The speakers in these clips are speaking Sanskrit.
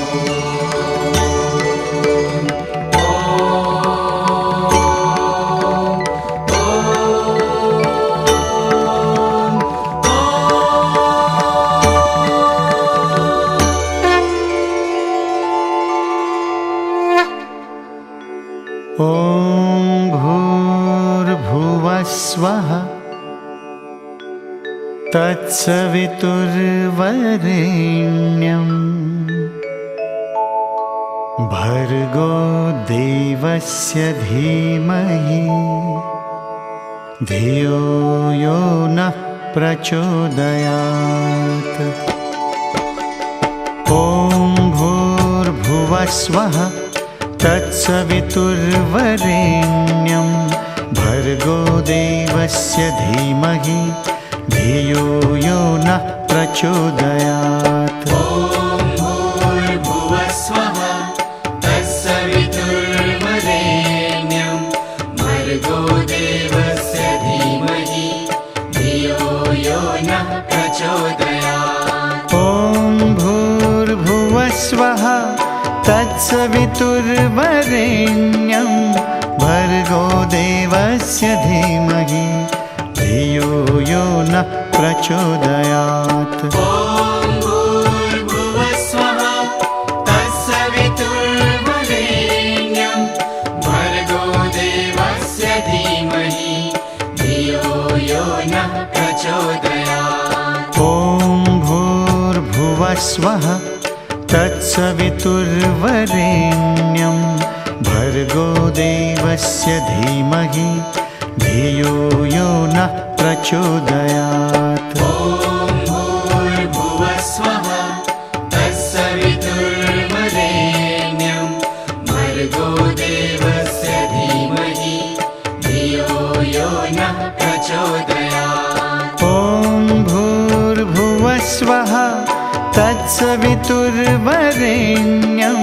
ॐ भूर्भुवः स्वः तत्सवितुर्वरेण्यं भर्गो देवस्य धीमहि धियो यो नः प्रचोदयात्। ॐ भूर्भुवः स्वः तत्सवितुर्वरेण्यं भर्गो देवस्य धीमहि धियो यो नः प्रचोदयात्। ॐ भूर्भुवः स्वः तत्सवितुर्वरेण्यं भर्गो देवस्य धीमहि धियो यो नः प्रचोदयात्। ॐ भूर्भुवः स्वः तत्सवितुर्वरेण्यं भर्गो देवस्य धीमहि धियो यो नः प्रचोदयात्। ॐ भूर्भुवः स्वः तत्सवितुर्वरेण्यं भर्गो देवस्य धीमहि धियो यो नः प्रचोदयात्। ॐ भूर्भुवः स्वः तत्सवितुर्वरेण्यं भर्गो देवस्य धीमहि धियो यो नः प्रचोदयात्। ॐ भूर्भुवः स्वः तत्सवितुर्वरेण्यं भर्गो देवस्य धीमहि धियो यो नः प्रचोदयात्। ॐ भूर्भुवः स्वः तत्सवितुर्वरेण्यं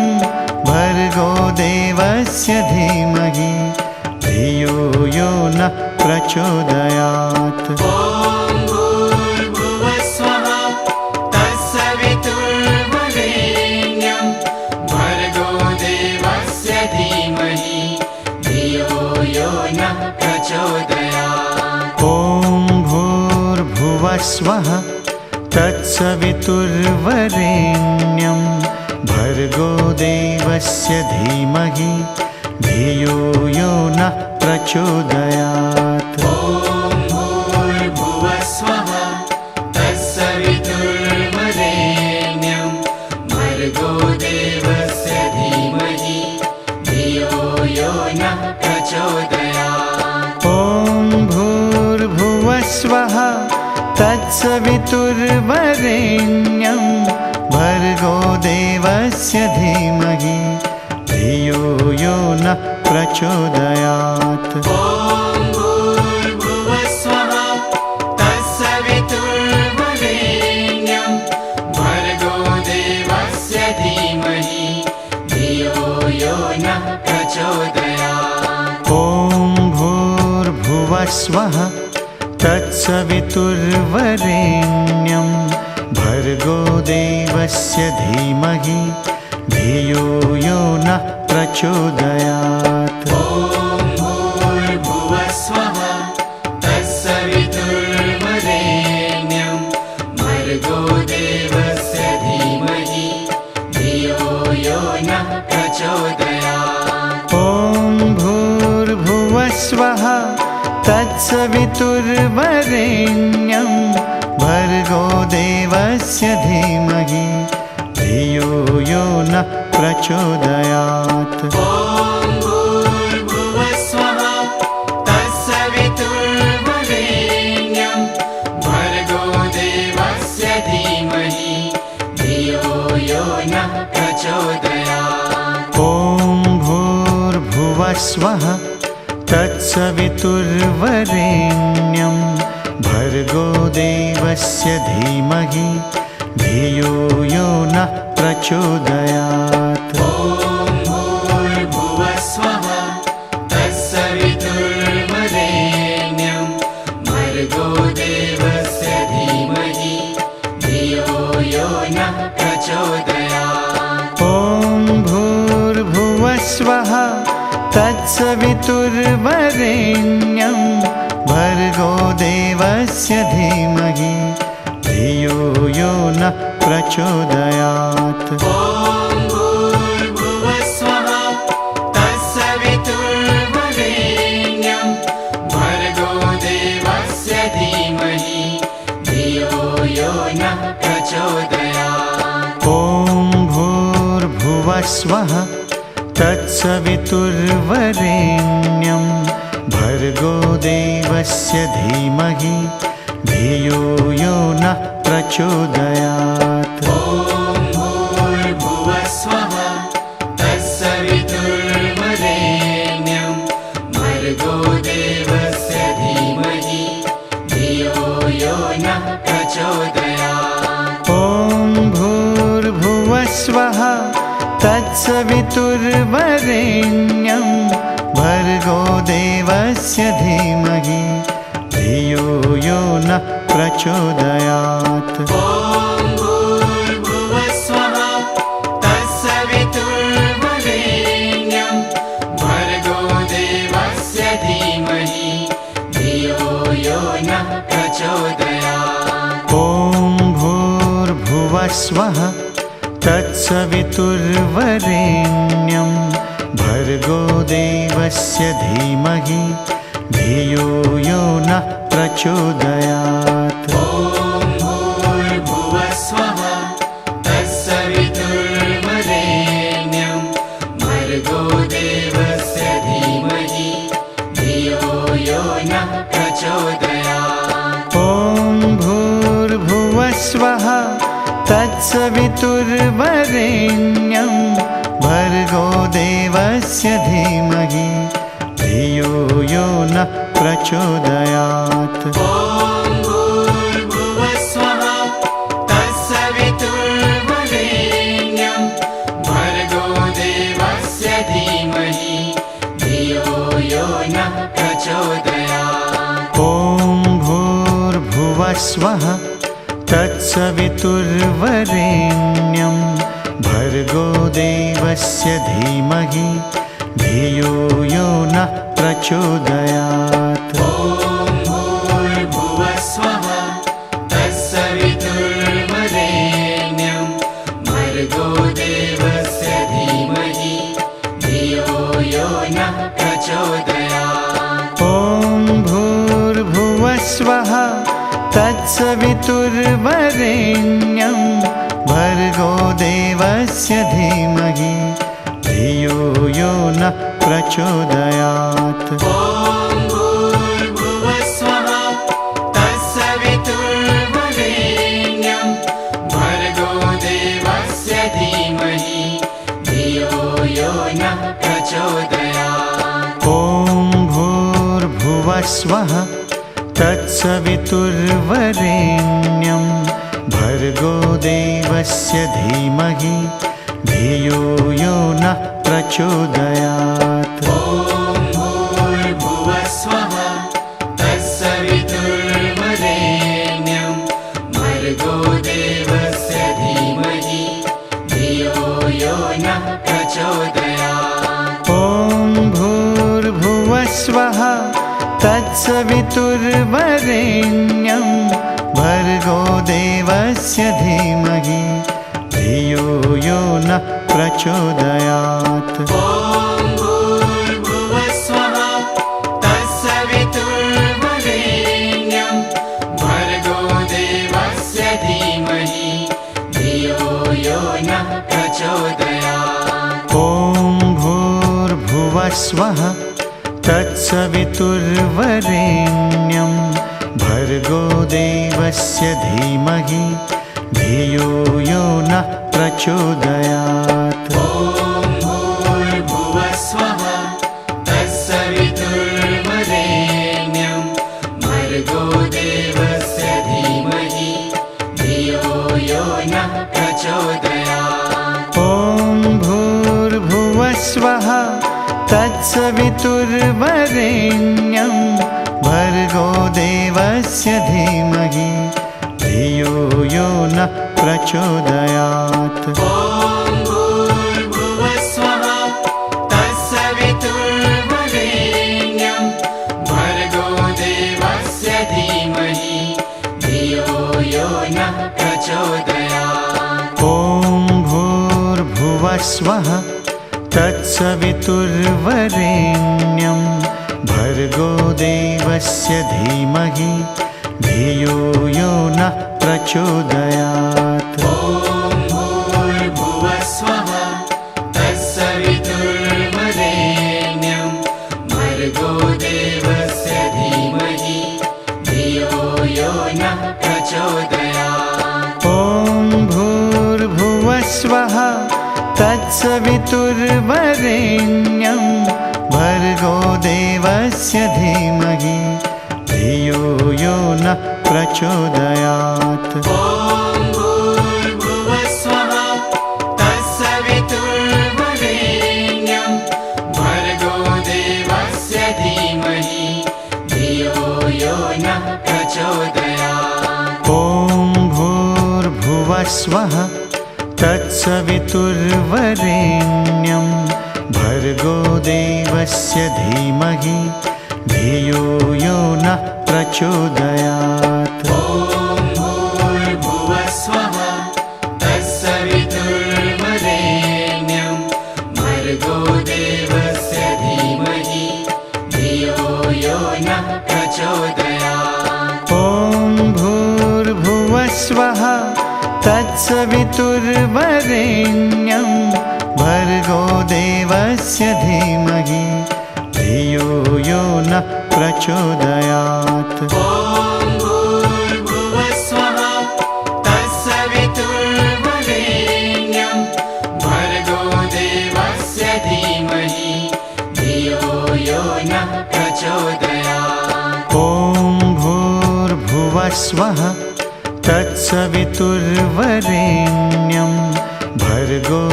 भर्गो देवस्य धीमहि धियो यो नः प्रचोदयात्। ॐ भूर्भुवः स्वः तत्सवितुर्वरेण्यं भर्गो देवस्य धीमहि धियो यो नः प्रचोदयात्। ॐ भूर्भुवः स्वः तत्सवितुर्वरेण्यं भर्गो देवस्य धीमहि धियो यो नः प्रचोदयात्। ॐ भूर्भुवः स्वः तत्सवितुर्वरेण्यं भर्गो देवस्य धीमहि धियो यो नः प्रचोदयात्। ॐ भूर्भुवः स्वः तत्सवितुर्वरेण्यं भर्गो देवस्य धीमहि धियो यो नः प्रचोदयात्। ॐ भूर्भुवः स्वः तत्सवितुर्वरेण्यं भर्गो देवस्य धीमहि धियो यो नः प्रचोदयात्। ॐ भूर्भुवः स्वः तत्सवितुर्वरेण्यं भर्गो देवस्य धीमहि धियो यो नः प्रचोदयात्। ॐ भूर्भुवः स्वः तत्सवितुर्वरेण्यं भर्गो देवस्य धीमहि धियो यो नः प्रचोदयात्। ॐ भूर्भुवः स्वः तत्सवितुर्वरेण्यं भर्गो देवस्य धीमहि धियो यो नः प्रचोदयात्। ॐ भूर्भुवः स्वः तत्सवितुर्वरेण्यं भर्गो देवस्य धीमहि धियो यो नः प्रचोदयात्। ॐ भूर्भुवः स्वः तत्सवितुर्वरेण्यं भर्गो देवस्य धीमहि धियो यो नः प्रचोदयात्। ॐ भूर्भुवः स्वः तत्सवितुर्वरेण्यं भर्गो देवस्य धीमहि धियो यो नः प्रचोदयात्। ॐ तत्सवितुर्वरेण्यं भर्गो देवस्य धीमहि धियो यो नः प्रचोदयात्। ॐ भूर्भुवस्वः तत्सवितुर्वरेण्यं भर्गो देवस्य धीमहि धियो यो नः प्रचोदयात्। ॐ भूर्भुवस्वः तत्सवितुर्वरेण्यं भर्गो देवस्य धीमहि धियो यो नः प्रचोदयात्। ॐ भूर्भुवस्वः तत्सवितुर्वरेण्यं भर्गो देवस्य धीमहि धियो यो नः प्रचोदयात्। ॐ भूर्भुवस्वः तत्सवितुर्वरेण्यं भर्गो देवस्य धीमहि धियो यो नः प्रचोदयात्। ॐ भूर्भुवस्वः तत्सवितुर्वरेण्यं भर्गो देवस्य धीमहि धियो यो नः प्रचोदयात्। ॐ भूर्भुवस्वः तत्सवितुर्वरेण्यं भर्गो देवस्य धीमहि धियो यो नः प्रचोदयात्। ॐ भूर्भुवस्वः तत्सवितुर्वरेण्यं भर्गो देवस्य धीमहि धियो यो नः प्रचोदयात्। ॐ भूर्भुवस्वः तत्सवितुर्वरेण्यं भर्गो देवस्य धीमहि धियो यो नः प्रचोदयात्। ॐ भूर्भुवस्वः तत्सवितुर्वरेण्यं भर्गो देवस्य धीमहि धियो यो नः प्रचोदयात्। ॐ भूर्भुवस्वः तत्सवितुर्वरेण्यं भर्गो देवस्य धीमहि धियो यो नः प्रचोदयात्। ॐ भूर्भुवस्वः तत्सवितुर्वरेण्यं भर्गो देवस्य धीमहि धियो यो नः प्रचोदयात्। ॐ भूर्भुवस्वः तत्सवितुर्वरेण्यं भर्गो देवस्य धीमहि धियो यो नः प्रचोदयात्। ॐ भूर्भुवस्वः तत्सवितुर्वरेण्यं भर्गो देवस्य धीमहि धियो यो नः प्रचोदयात्। ॐ भूर्भुवस्वः तत्सवितुर्वरेण्यं भर्गो देवस्य धीमहि धियो यो नः प्रचोदयात्। ॐ भूर्भुवस्वः तत्सवितुर्वरेण्यं भर्गो देवस्य धीमहि धियो यो नः प्रचोदयात्। ॐ भूर्भुवस्वः तत्सवितुर्वरेण्यं भर्गो देवस्य धीमहि धियो यो नः प्रचोदयात्। ॐ भूर्भुवस्वः तत्सवितुर्वरेण्यं भर्गो देवस्य धीमहि धियो यो नः प्रचोदयात्। ॐ भूर्भुवस्वः तत्सवितुर्वरेण्यं भर्गो देवस्य धीमहि धियो यो नः प्रचोदयात्। ॐ भूर्भुवस्वः तत्सवितुर्वरेण्यं भर्गो देवस्य धीमहि धियो यो नः प्रचोदयात्। ॐ भूर्भुवस्वः तत्सवितुर्वरेण्यं भर्गो देवस्य धीमहि धियो यो नः प्रचोदयात्। ॐ भूर्भुवस्वः तत्सवितुर्वरेण्यं भूर्भुवस्वः तत्सवितुर्वरेण्यं भर्गो देवस्य धीमहि धियो यो नः प्रचोदयात्। ॐ भूर्भुवस्वः तत्सवितुर्वरेण्यं भर्गो देवस्य धीमहि धियो यो नः प्रचोदयात्। ॐ भूर्भुवस्वः तत्सवितुर्वरेण्यं भर्गो देवस्य धीमहि धियो यो नः प्रचोदयात्। ॐ भूर्भुवस्वः तत्सवितुर्वरेण्यं भर्गो देवस्य धीमहि धियो यो नः प्रचोदयात्। ॐ भूर्भुवस्वः तत्सवितुर्वरेण्यं भर्गो देवस्य धीमहि धियो यो नः प्रचोदयात्। ॐ भूर्भुवस्वः तत्सवितुर्वरेण्यं भर्गो देवस्य धीमहि धियो यो नः प्रचोदयात्। ॐ भूर्भुवस्वः तत्सवितुर्वरेण्यं भर्गो देवस्य धीमहि धियो यो नः प्रचोदयात्। ॐ भूर्भुवस्वः तत्सवितुर्वरेण्यं भर्गो देवस्य धीमहि धियो यो नः प्रचोदयात्। ॐ भूर्भुवस्वः तत्सवितुर्वरेण्यं भर्गो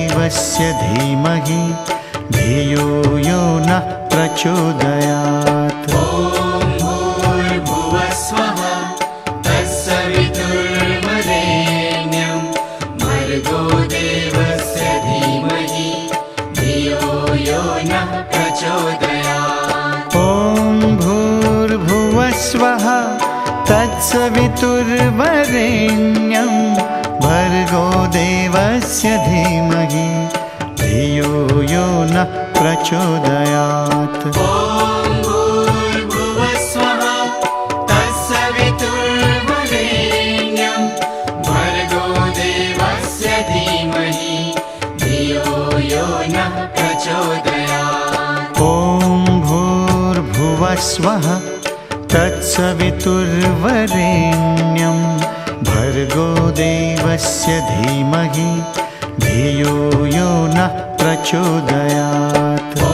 देवस्य धीमहि धियो यो नः प्रचोदयात्। ॐ भूर्भुवस्वः तत्सवितुर्वरेण्यं भर्गो देवस्य धीमहि धियो यो नः प्रचोदयात्। ॐ भूर्भुवस्वः तत्सवितुर्वरेण्यं भर्गो देवस्य धीमहि धियो यो नः प्रचोदयात्। ॐ भूर्भुवस्वः तत्सवितुर्वरेण्यं भर्गो देवस्य धीमहि धियो यो नः प्रचोदयात्। ॐ भूर्भुवस्वः तत्सवितुर्वरेण्यं भर्गो देवस्य धीमहि धियो यो नः प्रचोदयात्। ॐ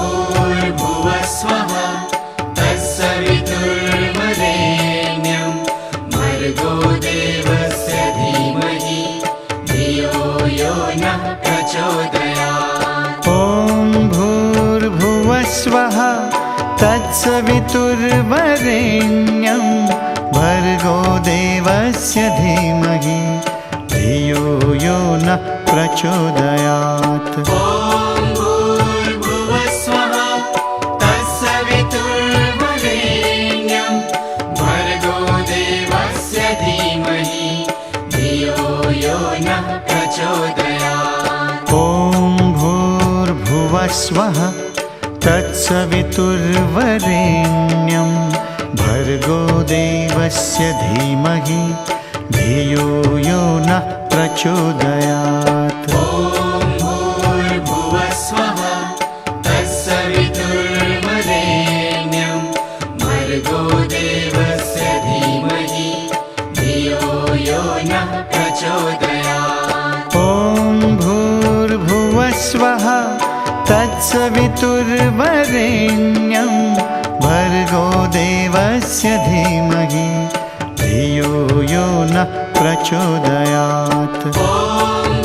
भूर्भुवस्वः तत्सवितुर्वरेण्यं भर्गो देवस्य धीमहि धियो यो नः प्रचोदयात्। ॐ भूर्भुवस्वः तत्सवितुर्वरेण्यं भर्गो देवस्य धीमहि धियो यो नः प्रचोदयात्। ॐ भूर्भुवस्वः तत्सवितुर्वरेण्यं भर्गो देवस्य धीमहि धियो यो नः प्रचोदयात्। ॐ भूर्भुवस्वः तत्सवितुर्वरेण्यं भर्गो देवस्य धीमहि धियो यो नः प्रचोदयात्। ॐ भूर्भुवस्वः तत्सवितुर्वरेण्यं भर्गो देवस्य धीमहि धियो यो नः प्रचोदयात्। ॐ भूर्भुवस्वः तत्सवितुर्वरेण्यं भर्गो देवस्य धीमहि धियो यो नः प्रचोदयात्। ॐ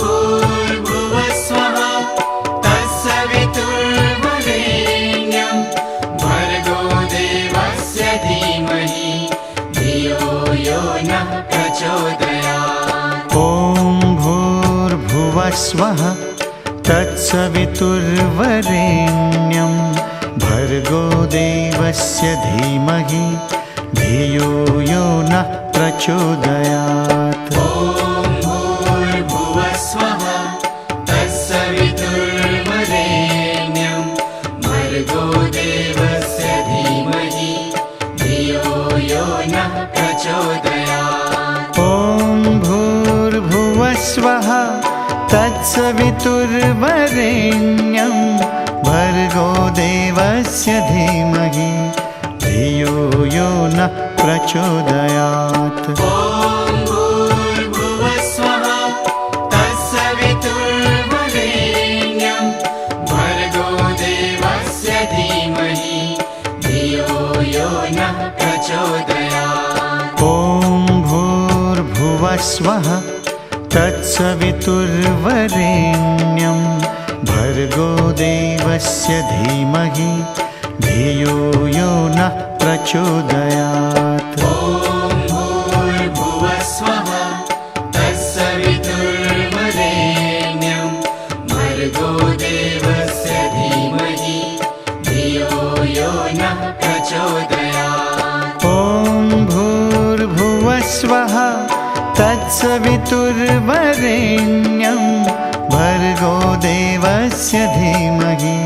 भूर्भुवस्वः तत्सवितुर्वरेण्यं भर्गो देवस्य धीमहि धियो यो नः प्रचोदयात्। ॐ भूर्भुवस्वः तत्सवितुर्वरेण्यं भर्गो देवस्य धीमहि धियो यो नः प्रचोदयात्। ॐ भूर्भुवस्वः तत्सवितुर्वरेण्यं भर्गो देवस्य धीमहि धियो यो नः प्रचोदयात्। ॐ भूर्भुवस्वः तत्सवितुर्वरेण्यं भर्गो देवस्य धीमहि धियो यो नः प्रचोदयात्। ॐ भूर्भुवस्वः तत्सवितुर्वरेण्यं भर्गो देवस्य धीमहि धियो यो नः प्रचोदयात्। ॐ भूर्भुवस्वः तत्सवितुर्वरेण्यं भर्गो देवस्य धीमहि धियो यो नः प्रचोदयात्। ॐ भूर्भुवस्वः तत्सवितुर्वरेण्यं भर्गो देवस्य धीमहि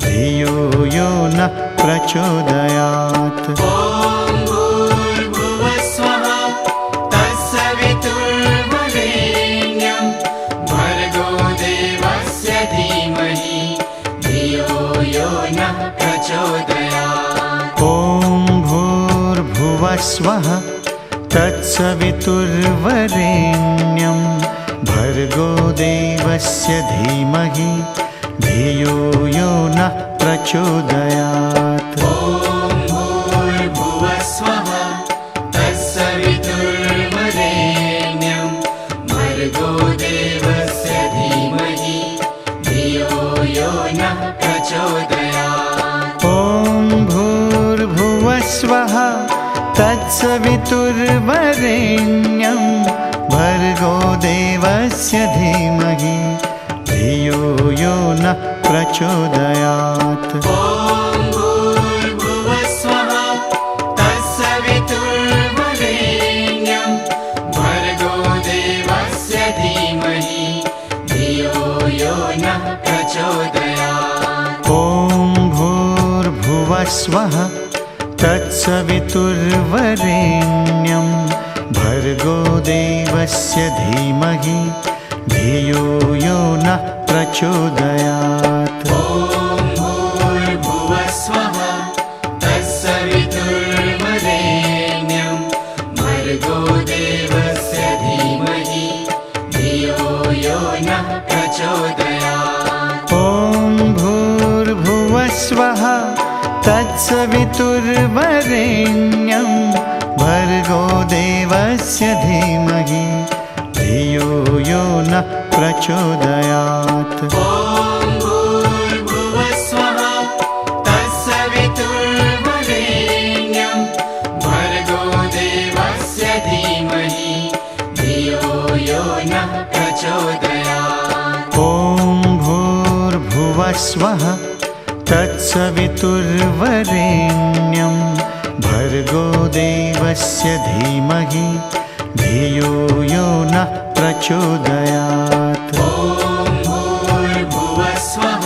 धियो यो नः प्रचोदयात्। ॐ भूर्भुवस्वः तत्सवितुर्वरेण्यं भर्गो देवस्य धीमहि धियो यो नः प्रचोदयात्। ॐ भूर्भुवस्वः तत्सवितुर्वरेण्यं भर्गो देवस्य धीमहि धियो यो नः प्रचोदयात्। ॐ भूर्भुवस्वः तत्सवितुर्वरेण्यं भर्गो देवस्य धीमहि धियो यो नः प्रचोदयात्। ॐ भूर्भुवस्वः तत्सवितुर्वरेण्यं भर्गो देवस्य धीमहि धियो यो नः प्रचोदयात्। ॐ भूर्भुवस्वः तत्सवितुर्वरेण्यं भर्गो देवस्य धीमहि धियो यो नः प्रचोदयात्। ॐ भूर्भुवस्वः तत्सवितुर्वरेण्यं भर्गो देवस्य धीमहि धियो यो नः प्रचोदयात्। ॐ भूर्भुवस्वः तत्सवितुर्वरेण्यं भर्गो देवस्य धीमहि धियो यो नः प्रचोदयात्। ॐ भूर्भुवस्वः तत्सवितुर्वरेण्यं भर्गो देवस्य धीमहि धियो यो नः प्रचोदयात्। ॐ भूर्भुवस्वः तत्सवितुर्वरेण्यं भर्गो देवस्य धीमहि धियो यो नः प्रचोदयात्। ॐ भूर्भुवस्वः तत्सवितुर्वरेण्यं भर्गो देवस्य धीमहि धियो यो नः प्रचोदयात्। ॐ भूर्भुवस्वः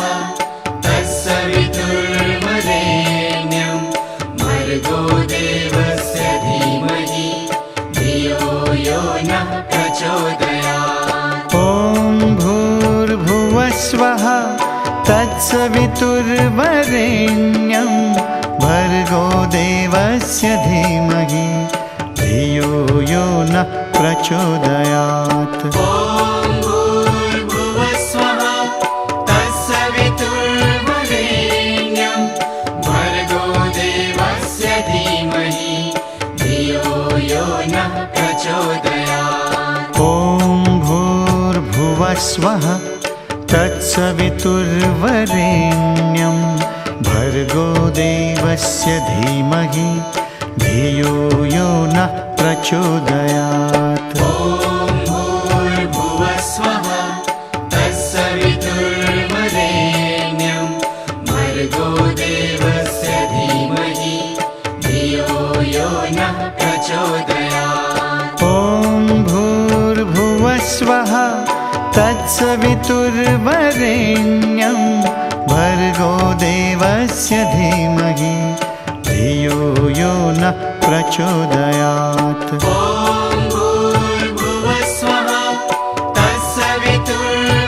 तत्सवितुर्वरेण्यं भर्गो देवस्य धीमहि धियो यो नः प्रचोदयात्। ॐ भूर्भुवस्वः तत्सवितुर्वरेण्यं भर्गो देवस्य धीमहि धियो यो नः प्रचोदयात्। ॐ भूर्भुवस्वः तत्सवितुर्वरेण्यं भर्गो देवस्य धीमहि धियो यो नः प्रचोदयात्। ॐ भूर्भुवस्वः तत्सवितुर्वरेण्यं भर्गो देवस्य धीमहि धियो यो नः प्रचोदयात्। ॐ भूर्भुवस्वः तत्सवितुर्वरेण्यं भर्गो देवस्य धीमहि धियो यो नः प्रचोदयात्। ॐ भूर्भुवस्वः तत्सवितुर्वरेण्यं भर्गो देवस्य धीमहि धियो यो नः प्रचोदयात्। ॐ भूर्भुवस्वः तत्सवितुर्वरेण्यं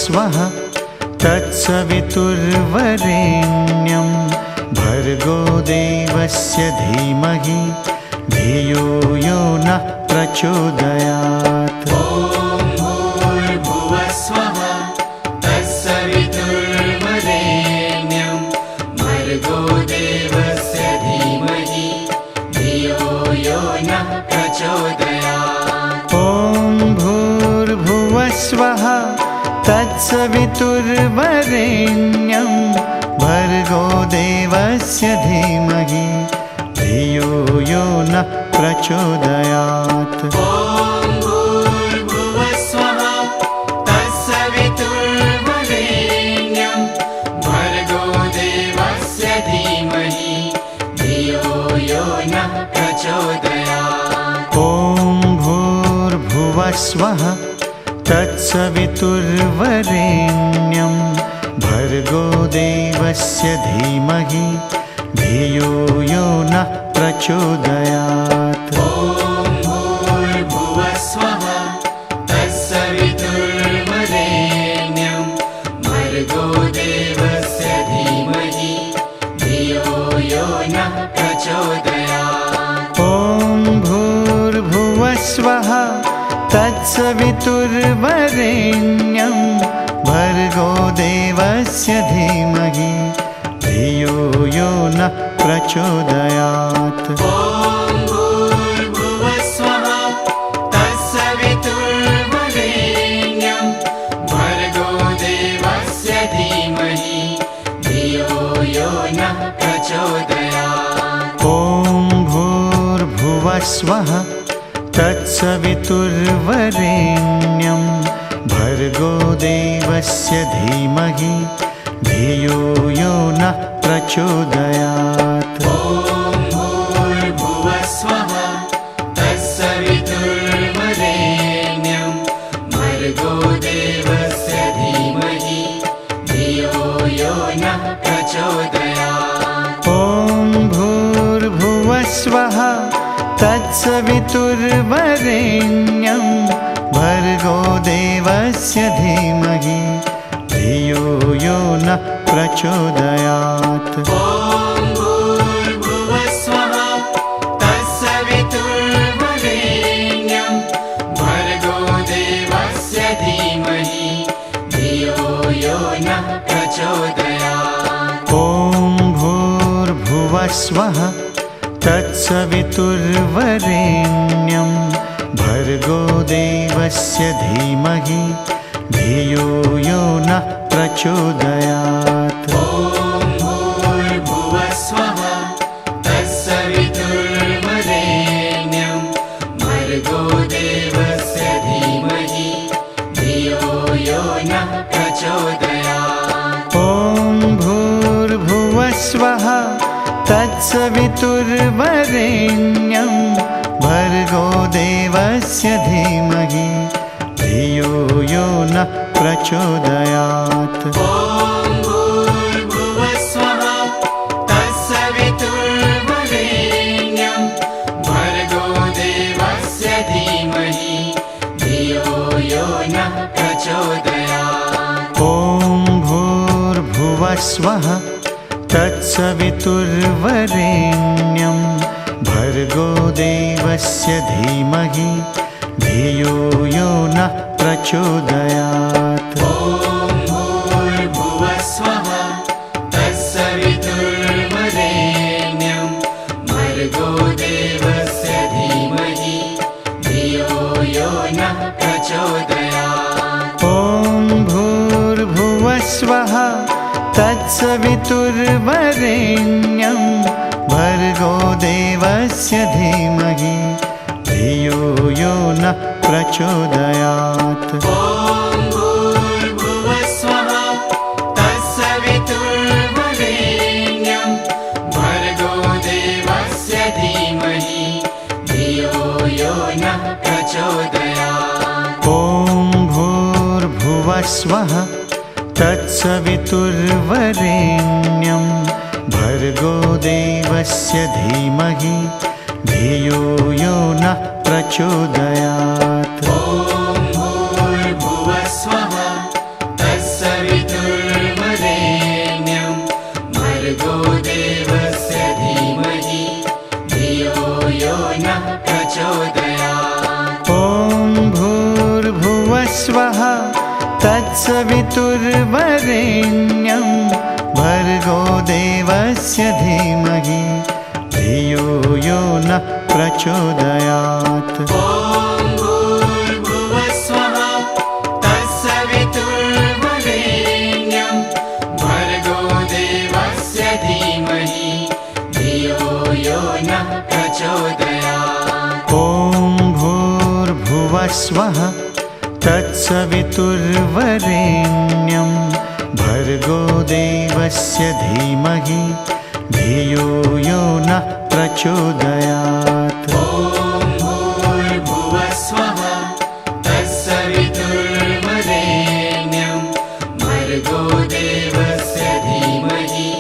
भूर्भुवस्वः तत्सवितुर्वरेण्यं भर्गो देवस्य धीमहि धियो यो नः प्रचोदयात्। ॐ भूर्भुवस्वः तत्सवितुर्वरेण्यं भर्गो देवस्य धीमहि धियो यो नः प्रचोदयात्। ॐ भूर्भुवस्वः तत्सवितुर्वरेण्यं भर्गो देवस्य धीमहि धियो यो नः प्रचोदयात्। ॐ भूर्भुवस्वः तत्सवितुर्वरेण्यं भर्गो देवस्य धीमहि धियो यो नः प्रचोदयात्। ॐ भूर्भुवस्वः तत्सवितुर्वरेण्यं भर्गो देवस्य धीमहि धियो यो नः प्रचोदयात्। ॐ भूर्भुवस्वः तत्सवितुर्वरेण्यं भर्गो देवस्य धीमहि धियो यो नः प्रचोदयात्। ॐ भूर्भुवस्वः तत्सवितुर्वरेण्यं भर्गो देवस्य धीमहि धियो यो नः प्रचोदयात्। ॐ भूर्भुवस्वः तत्सवितुर्वरेण्यं भर्गो देवस्य धीमहि धियो यो नः प्रचोदयात्। ॐ भूर्भुवस्वः तत्सवितुर्वरेण्यं भर्गो देवस्य धीमहि धियो यो नः प्रचोदयात्। ॐ भूर्भुवस्वः तत्सवितुर्वरेण्यं भर्गो देवस्य धीमहि धियो यो नः प्रचोदयात्। ॐ भूर्भुवस्वः तत्सवितुर्वरेण्यं भर्गो देवस्य धीमहि धियो यो नः प्रचोदयात्। ॐ भूर्भुवस्वः तत्सवितुर्वरेण्यं भर्गो देवस्य धीमहि धियो यो नः प्रचोदयात्। ॐ भूर्भुवस्वः तत्सवितुर्वरेण्यं भर्गो देवस्य धीमहि धियो यो नः प्रचोदयात्। ॐ भूर्भुवस्वः तत्सवितुर्वरेण्यं भर्गो देवस्य धीमहि धियो यो नः प्रचोदयात्। ॐ भूर्भुवस्वः तत्सवितुर्वरेण्यं भर्गो देवस्य धीमहि धियो यो नः प्रचोदयात्। ॐ भूर्भुवस्वः तत्सवितुर्वरेण्यं भर्गो देवस्य धीमहि धियो यो नः प्रचोदयात्। ॐ भूर्भुवस्वः तत्सवितुर्वरेण्यं भर्गो देवस्य धीमहि धियो यो नः प्रचोदयात्। ॐ भूर्भुवस्वः तत्सवितुर्वरेण्यं भर्गो देवस्य धीमहि धियो यो नः प्रचोदयात्। ॐ भूर्भुवस्वः तत्सवितुर्वरेण्यं भर्गो देवस्य धीमहि धियो यो नः प्रचोदयात्। ॐ भूर्भुवस्वः तत्सवितुर्वरेण्यं भर्गो देवस्य धीमहि धियो यो नः प्रचोदयात्। ॐ भूर्भुवस्वः तत्सवितुर्वरेण्यं भर्गो देवस्य धीमहि धियो यो नः प्रचोदयात्। ॐ भूर्भुवस्वः भर्गो देवस्य धीमहि धियो यो नः प्रचोदयात्। ॐ भूर्भुवस्वः तत्सवितुर्वरेण्यं भर्गो देवस्य धीमहि धियो यो नः प्रचोदयात्। ॐ भूर्भुवस्वः तत्सवितुर्वरेण्यं भर्गो देवस्य धीमहि धियो यो नः प्रचोदयात्। ॐ भूर्भुवस्वः तत्सवितुर्वरेण्यं भर्गो देवस्य धीमहि धियो यो नः प्रचोदयात्। ॐ भूर्भुवस्वः तत्सवितुर्वरेण्यं भर्गो देवस्य धीमहि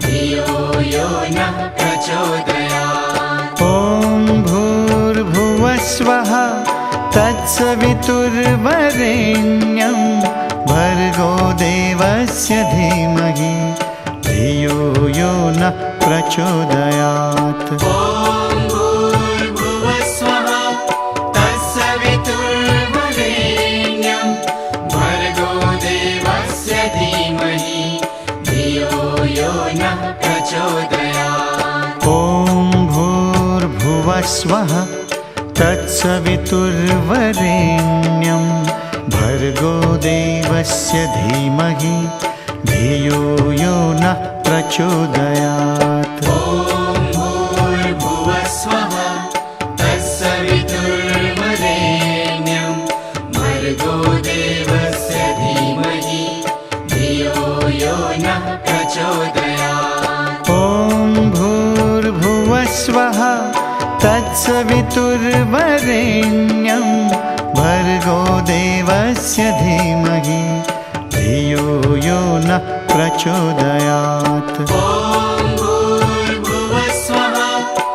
धियो यो नः प्रचोदयात्। ॐ भूर्भुवस्वः तत्सवितुर्वरेण्यं भर्गो देवस्य धीमहि धियो यो नः प्रचोदयात्। ॐ भूर्भुवस्वः तत्सवितुर्वरेण्यं भर्गो देवस्य धीमहि धियो यो नः प्रचोदयात्। ॐ भूर्भुवस्वः तत्सवितुर्वरेण्यं भर्गो देवस्य धीमहि धियो यो नः प्रचोदयात्। ॐ भूर्भुवस्वः तत्सवितुर्वरेण्यं भर्गो देवस्य धीमहि धियो यो नः प्रचोदयात्। ॐ भूर्भुवस्वः तत्सवितुर्वरेण्यं भर्गो देवस्य धीमहि धियो यो नः प्रचोदयात्। ॐ भूर्भुवस्वः तत्सवितुर्वरेण्यं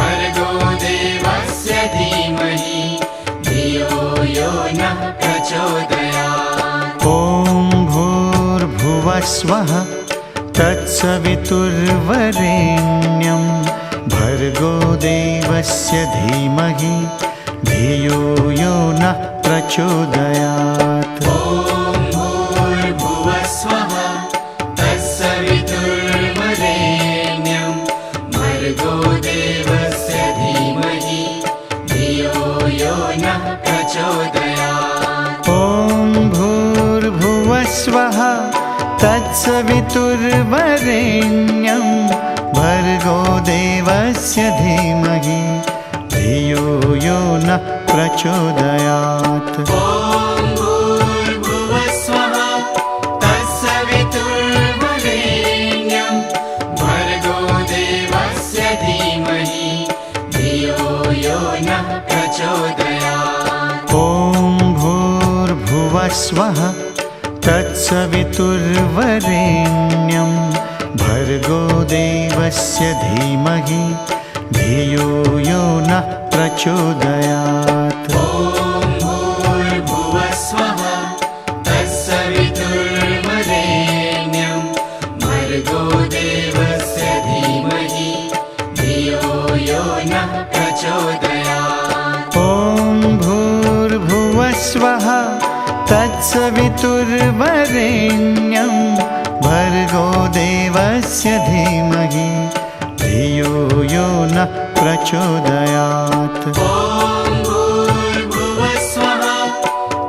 भर्गो देवस्य धीमहि धियो यो नः प्रचोदयात्। ॐ भूर्भुवस्वः तत्सवितुर्वरेण्यं भर्गो देवस्य धीमहि धियो यो नः प्रचोदयात्। ॐ भूर्भुवस्वः तत्सवितुर्वरेण्यं भर्गो देवस्य धीमहि धियो यो नः प्रचोदयात्। ॐ भूर्भुवस्वः तत्सवितुर्वरेण्यं भर्गो देवस्य धीमहि धियो यो नः प्रचोदयात्। ॐ भूर्भुवस्वः तत्सवितुर्वरेण्यं भर्गो देवस्य धीमहि धियो यो नः प्रचोदयात्। ॐ भूर्भुवस्वः तत्सवितुर्वरेण्यं भर्गो देवस्य धीमहि धियो यो नः प्रचोदयात्। ॐ भूर्भुवस्वः तत्सवितुर्वरेण्यं भर्गो देवस्य धीमहि धियो यो नः प्रचोदयात्। ॐ भूर्भुवस्वः तत्सवितुर्वरेण्यं भर्गो देवस्य धीमहि धियो यो नः प्रचोदयात्। ॐ भूर्भुवस्वः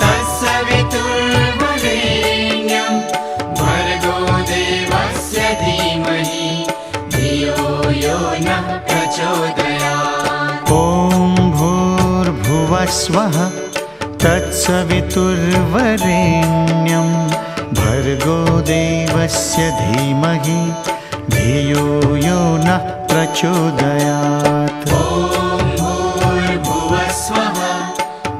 तत्सवितुर्वरेण्यं भर्गो देवस्य धीमहि धियो यो नः प्रचोदयात्। ॐ भूर्भुवस्वः तत्सवितुर्वरेण्यं भर्गो देवस्य धीमहि धियो यो नः प्रचोदयात्। ॐ भूर्भुवस्वः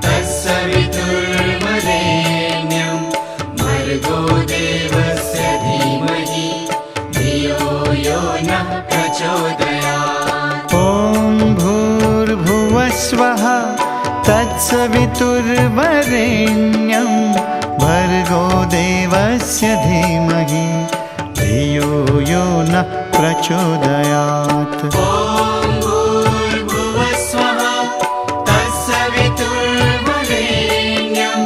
तत्सवितुर्वरेण्यं भर्गो देवस्य धीमहि धियो यो नः प्रचोदयात्। ॐ भूर्भुवस्वः तत्सवितुर्वरेण्यं भर्गो भर्गो देवस्य धीमहि धियो यो नः प्रचोदयात्। ॐ भूर्भुवस्वः तत्सवितुर्वरेण्यं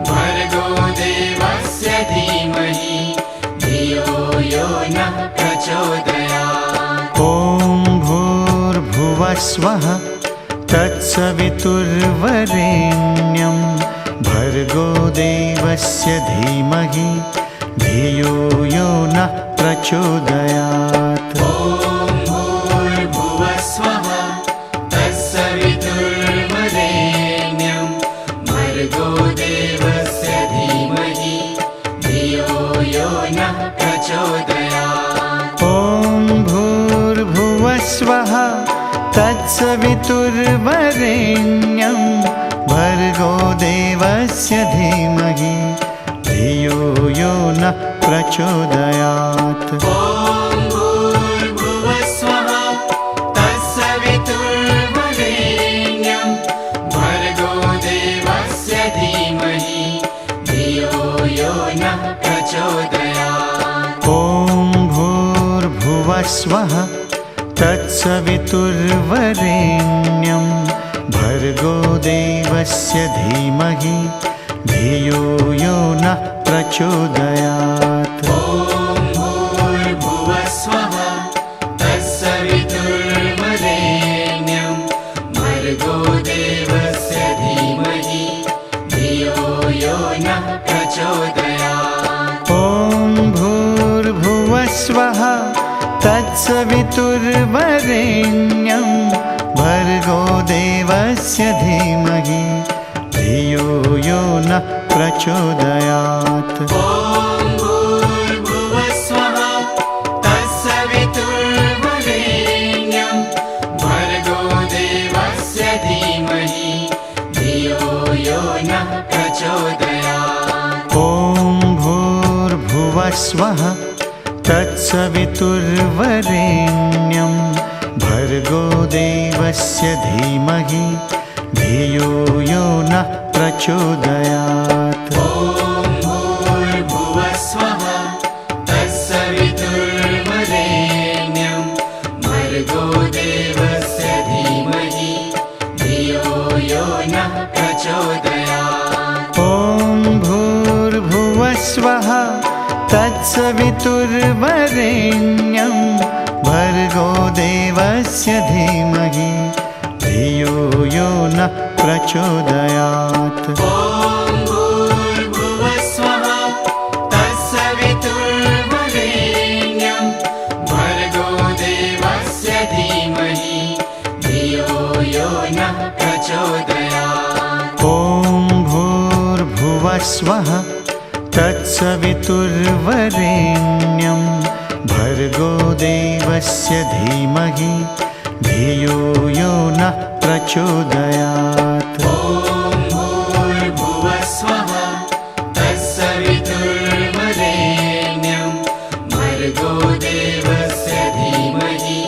भर्गो देवस्य धीमहि धियो यो नः प्रचोदयात्। ॐ भूर्भुवस्वः तत्सवितुर्वरेण्यं भर्गो देवस्य धीमहि धियो यो नः प्रचोदयात्। ॐ भूर्भुवस्वः तत्सवितुर्वरेण्यं भर्गो देवस्य धीमहि धियो यो नः प्रचोदयात्। ॐ भूर्भुवस्वः तत्सवितुर्वरेण्यं भर्गो देवस्य धीमहि धियो यो नः प्रचोदयात्। ॐ भूर्भुवस्वः तत्सवितुर्वरेण्यं भर्गो देवस्य धीमहि धियो यो नः प्रचोदयात्। ॐ भूर्भुवस्वः तत्सवितुर्वरेण्यं भर्गो देवस्य धीमहि धियो यो नः प्रचोदयात्। ॐ भूर्भुवस्वः तत्सवितुर्वरेण्यं भर्गो देवस्य धीमहि धियो यो नः प्रचोदयात्। ॐ भूर्भुवस्वः तत्सवितुर्वरेण्यं भर्गो देवस्य धीमहि धियो यो नः प्रचोदयात्। ॐ भूर्भुवस्वः तत्सवितुर्वरेण्यं भर्गो देवस्य धीमहि धियो यो नः प्रचोदयात्। ॐ भूर्भुवस्वः तत्सवितुर्वरेण्यं भर्गो देवस्य धीमहि धियो यो नः प्रचोदयात्। ॐ भूर्भुवस्वः तत्सवितुर्वरेण्यं भर्गो देवस्य धीमहि धियो यो नः प्रचोदयात्। ॐ भूर्भुवस्वः तत्सवितुर्वरेण्यं भर्गो देवस्य धीमहि धियो यो नः प्रचोदयात्। ॐ भूर्भुवस्वः तत्सवितुर्वरेण्यं भर्गो देवस्य धीमहि धियो यो नः प्रचोदयात्। ॐ भूर्भुवस्वः तत्सवितुर्वरेण्यं भर्गो देवस्य धीमहि धियो यो नः प्रचोदयात्। ॐ भूर्भुवस्वः तत्सवितुर्वरेण्यं भर्गो देवस्य धीमहि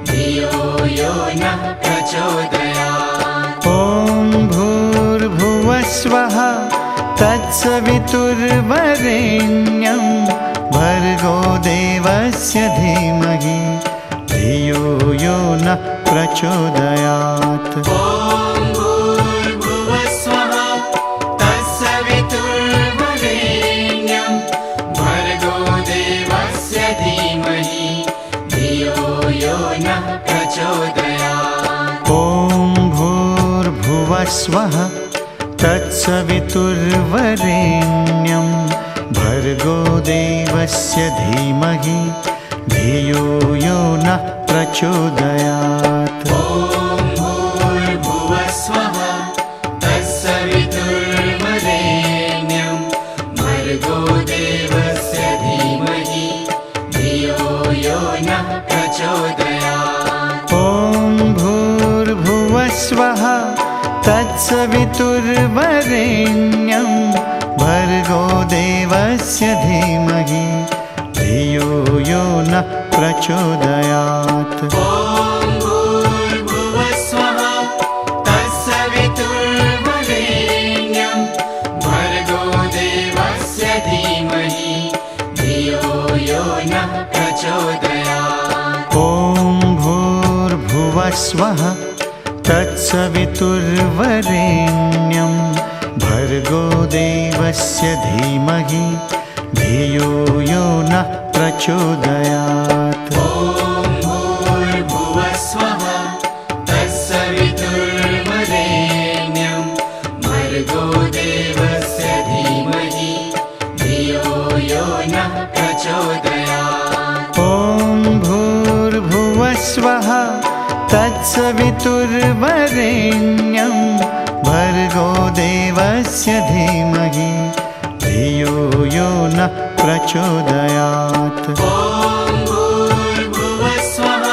धियो यो नः प्रचोदयात्। ॐ भूर्भुवस्वः तत्सवितुर्वरेण्यं भर्गो देवस्य धीमहि धियो यो नः प्रचोदयात्। ॐ भूर्भुवस्वः तत्सवितुर्वरेण्यं भर्गो देवस्य धीमहि धियो यो नः प्रचोदयात्। ॐ भूर्भुवस्वः तत्सवितुर्वरेण्यं भर्गो देवस्य धीमहि धियो यो नः प्रचोदयात्। ॐ भूर्भुवस्वः तत्सवितुर्वरेण्यं भर्गो देवस्य धीमहि धियो यो नः प्रचोदयात्। ॐ भूर्भुवस्वः तत्सवितुर्वरेण्यं भर्गो देवस्य धीमहि धियो यो नः प्रचोदयात्। ॐ भूर्भुवस्वः तत्सवितुर्वरेण्यं भर्गो देवस्य भूर्भुवस्वः तत्सवितुर्वरेण्यं भर्गो देवस्य धीमहि धियो यो नः प्रचोदयात्। ॐ भूर्भुवस्वः तत्सवितुर्वरेण्यं भर्गो देवस्य धीमहि धियो यो नः प्रचोदयात्। ॐ भूर्भुवस्वः तत्सवितुर्वरेण्यं भर्गो देवस्य धीमहि धियो यो नः प्रचोदयात्। ॐ भूर्भुवस्वः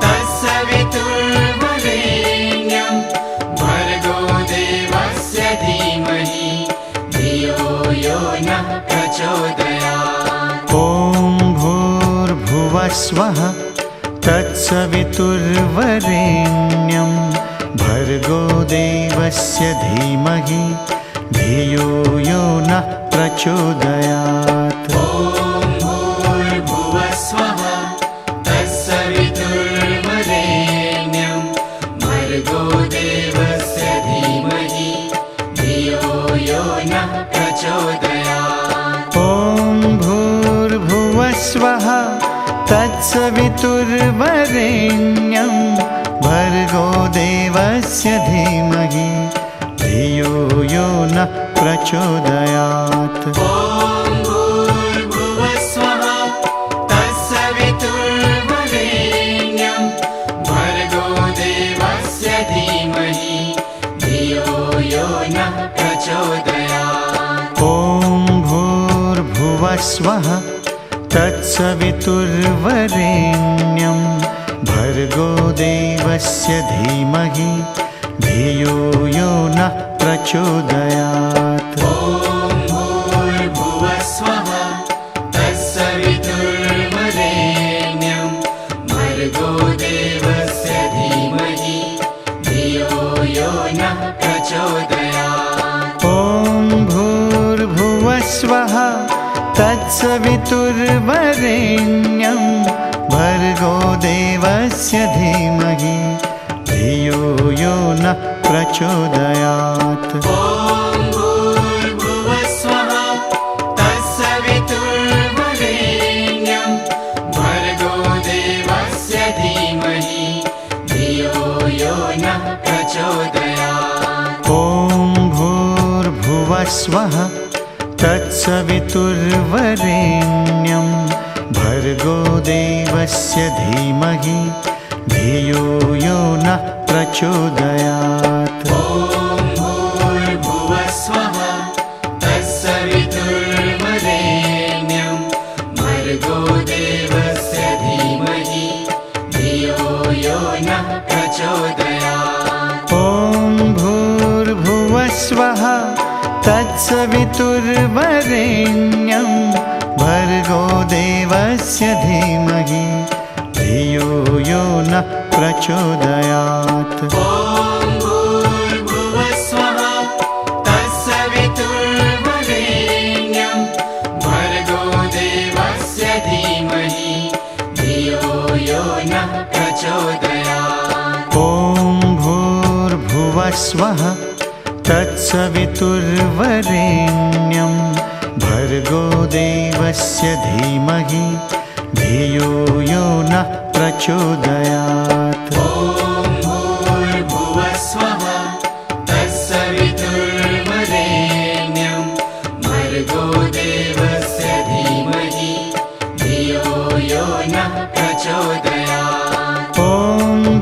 तत्सवितुर्वरेण्यं भर्गो देवस्य धीमहि धियो यो नः प्रचोदयात्। ॐ भूर्भुवस्वः तत्सवितुर्वरेण्यं भर्गो देवस्य धीमहि धियो यो नः प्रचोदयात्। ॐ भूर्भुवस्वः तत्सवितुर्वरेण्यं भर्गो देवस्य धीमहि धियो यो नः प्रचोदयात्। ॐ भूर्भुवस्वः तत्सवितुर्वरेण्यं भर्गो देवस्य धीमहि धियो यो नः प्रचोदयात्। ॐ भूर्भुवस्वः तत्सवितुर्वरेण्यं भर्गो देवस्य धीमहि धियो यो नः प्रचोदयात्। ॐ भूर्भुवस्वः तत्सवितुर्वरेण्यं भर्गो देवस्य धीमहि धियो यो नः प्रचोदयात्। ॐ भूर्भुवस्वः तत्सवितुर्वरेण्यं भर्गो देवस्य धीमहि धियो यो नः प्रचोदयात्। ॐ भूर्भुवस्वः तत्सवितुर्वरेण्यं भर्गो देवस्य धीमहि धियो यो नः प्रचोदयात्। ॐ भूर्भुवस्वः तत्सवितुर्वरेण्यं भर्गो देवस्य धीमहि धियो यो नः प्रचोदयात्। ॐ भूर्भुवस्वः तत्सवितुर्वरेण्यं भर्गो देवस्य धीमहि धियो यो नः प्रचोदयात्। ॐ भूर्भुवस्वः तत्सवितुर्वरेण्यं भर्गो देवस्य धीमहि धियो यो नः प्रचोदयात्। ॐ भूर्भुवस्वः तत्सवितुर्वरेण्यं भर्गो देवस्य धीमहि धियो यो नः प्रचोदयात्। ॐ भूर्भुवस्वः तत्सवितुर्वरेण्यं भर्गो देवस्य धीमहि धियो यो नः प्रचोदयात्। ॐ भूर्भुवस्वः तत्सवितुर्वरेण्यं भर्गो देवस्य धीमहि धियो यो नः प्रचोदयात्। ॐ भूर्भुवस्वः तत्सवितुर्वरेण्यं भर्गो देवस्य धीमहि धियो यो नः प्रचोदयात्। ॐ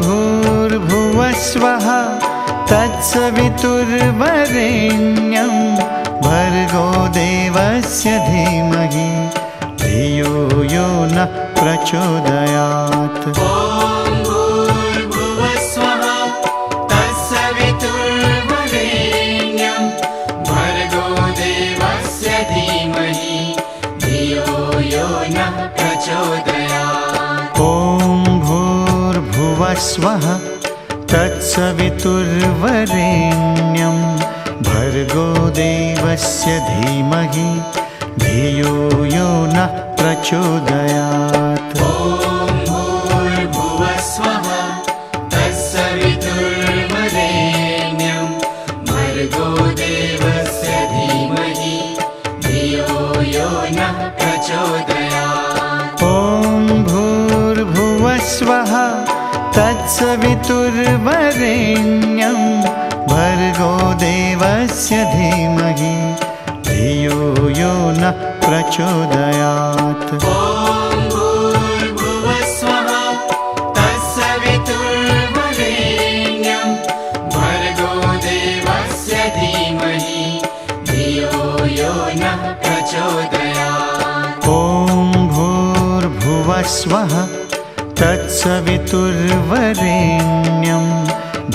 भूर्भुवस्वः तत्सवितुर्वरेण्यं भर्गो देवस्य धीमहि धियो यो नः प्रचोदयात्। ॐ भूर्भुवस्वः तत्सवितुर्वरेण्यं भर्गो देवस्य धीमहि धियो यो नः प्रचोदयात्। ॐ भूर्भुवस्वः तत्सवितुर्वरेण्यं भर्गो देवस्य धीमहि धियो यो नः प्रचोदयात्। ॐ भूर्भुवस्वः प्रचोदयात्। ॐ भूर्भुवस्वः तत्सवितुर्वरेण्यं भर्गो देवस्य धीमहि धियो यो नः प्रचोदयात्। ॐ भूर्भुवस्वः तत्सवितुर्वरेण्यं भर्गो देवस्य धीमहि धियो यो नः प्रचोदयात्। ॐ भूर्भुवस्वः तत्सवितुर्वरेण्यं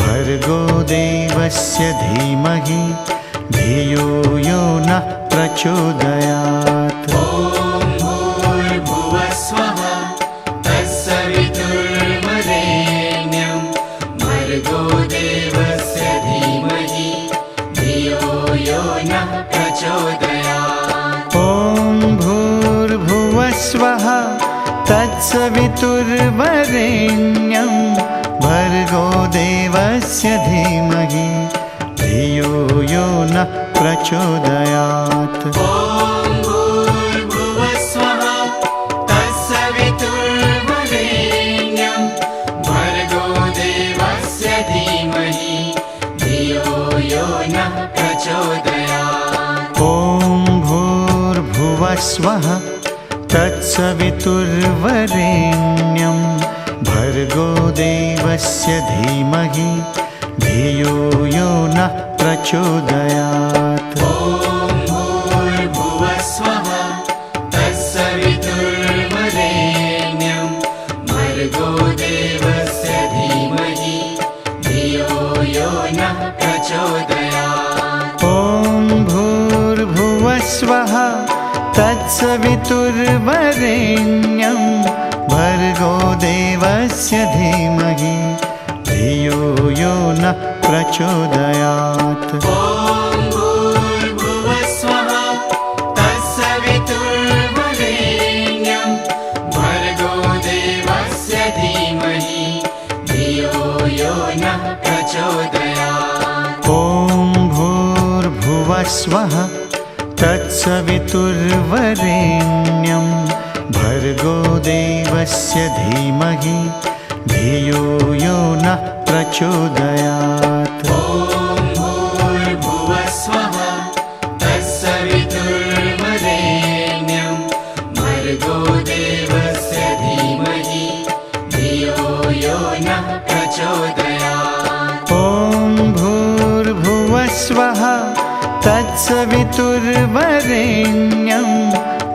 भर्गो देवस्य धीमहि धियो यो नः प्रचोदयात्। ॐ भूर्भुवस्वः तत्सवितुर्वरेण्यं भर्गो देवस्य धीमहि धियो यो नः प्रचोदयात्। ॐ भूर्भुवस्वः तत्सवितुर्वरेण्यं भर्गो देवस्य धीमहि धियो यो नः प्रचोदयात्। ॐ भूर्भुवस्वः तत्सवितुर्वरेण्यं भर्गो देवस्य धीमहि धियो यो नः प्रचोदयात्। ॐ भूर्भुवस्वः तत्सवितुर्वरेण्यं भर्गो देवस्य धीमहि धियो यो नः प्रचोदयात्। ॐ भूर्भुवस्वः तत्सवितुर्वरेण्यं भर्गो देवस्य धीमहि धियो यो नः प्रचोदयात्। ॐ भूर्भुवस्वः तत्सवितुर्वरेण्यं भर्गो देवस्य धीमहि धियो यो नः प्रचोदयात्। ॐ भूर्भुवस्वः तत्सवितुर्वरेण्यं भर्गो देवस्य धीमहि धियो यो नः प्रचोदयात्। ॐ भूर्भुवस्वः तत्सवितुर्वरेण्यं भर्गो देवस्य धीमहि धियो यो नः प्रचोदयात्। ॐ भूर्भुवस्वः तत्सवितुर्वरेण्यं भर्गो देवस्य धीमहि धियो यो नः प्रचोदयात्। ॐ भूर्भुवस्वः तत्सवितुर्वरेण्यं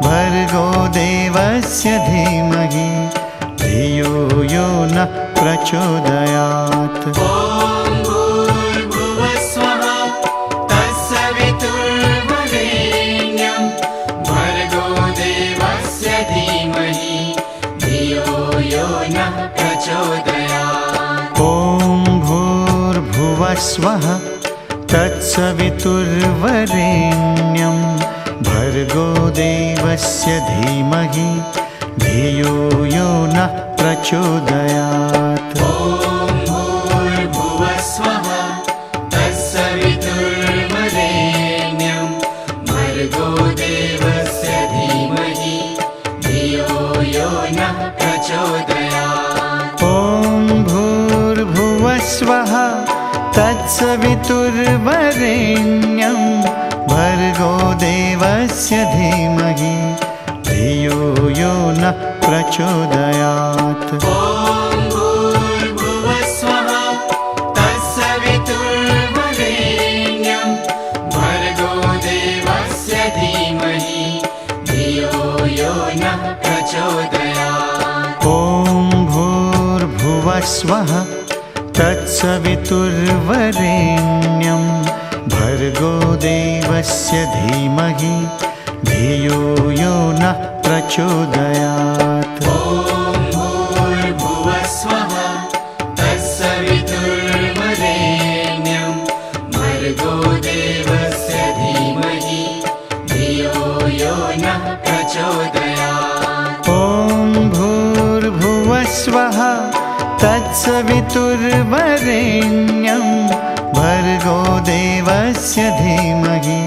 भर्गो देवस्य धीमहि धियो यो नः प्रचोदयात्। ॐ भूर्भुवस्वः तत्सवितुर्वरेण्यं भर्गो देवस्य धीमहि धियो यो नः प्रचोदयात्। ॐ भूर्भुवस्वः तत्सवितुर्वरेण्यं भर्गो देवस्य धीमहि धियो यो नः प्रचोदयात्। ॐ भूर्भुवस्वः तत्सवितुर्वरेण्यं भर्गो देवस्य धीमहि धियो यो नः प्रचोदयात्। ॐ भूर्भुवस्वः तत्सवितुर्वरेण्यं भर्गो देवस्य धीमहि धियो यो नः प्रचोदयात्। ॐ भूर्भुवस्वः तत्सवितुर्वरेण्यं भर्गो देवस्य धीमहि धियो यो नः प्रचोदयात्। ॐ भूर्भुवस्वः तत्सवितुर्वरेण्यं भर्गो देवस्य धीमहि धियो यो नः प्रचोदयात्। ॐ भूर्भुवस्वः तत्सवितुर्वरेण्यं भर्गो देवस्य धीमहि धियो यो नः प्रचोदयात्। ॐ भूर्भुवस्वः तत्सवितुर्वरेण्यं भर्गो देवस्य धीमहि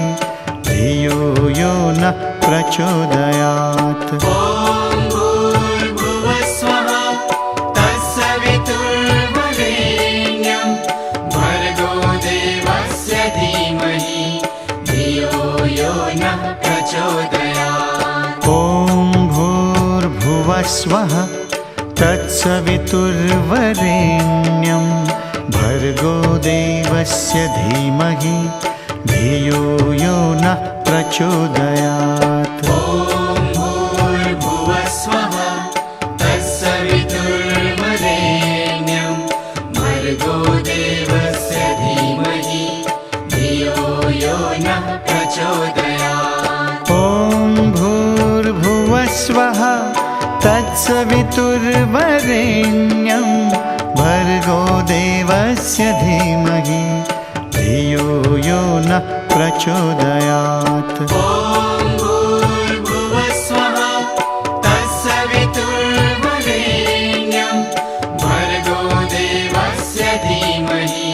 धियो यो नः प्रचोदयात्। ॐ भूर्भुवस्वः तत्सवितुर्वरेण्यं भर्गो देवस्य धीमहि धियो यो नः प्रचोदयात्। ॐ भूर्भुवस्वः तत्सवितुर्वरेण्यं भर्गो देवस्य धीमहि धियो यो नः प्रचोदयात्। ॐ भूर्भुवस्वः तत्सवितुर्वरेण्यं भर्गो देवस्य धीमहि धियो यो नः प्रचोदयात्। ॐ भूर्भुवस्वः तत्सवितुर्वरेण्यं भर्गो देवस्य धीमहि धियो यो नः प्रचोदयात्। ॐ भूर्भुवस्वः तत्सवितुर्वरेण्यं भर्गो देवस्य धीमहि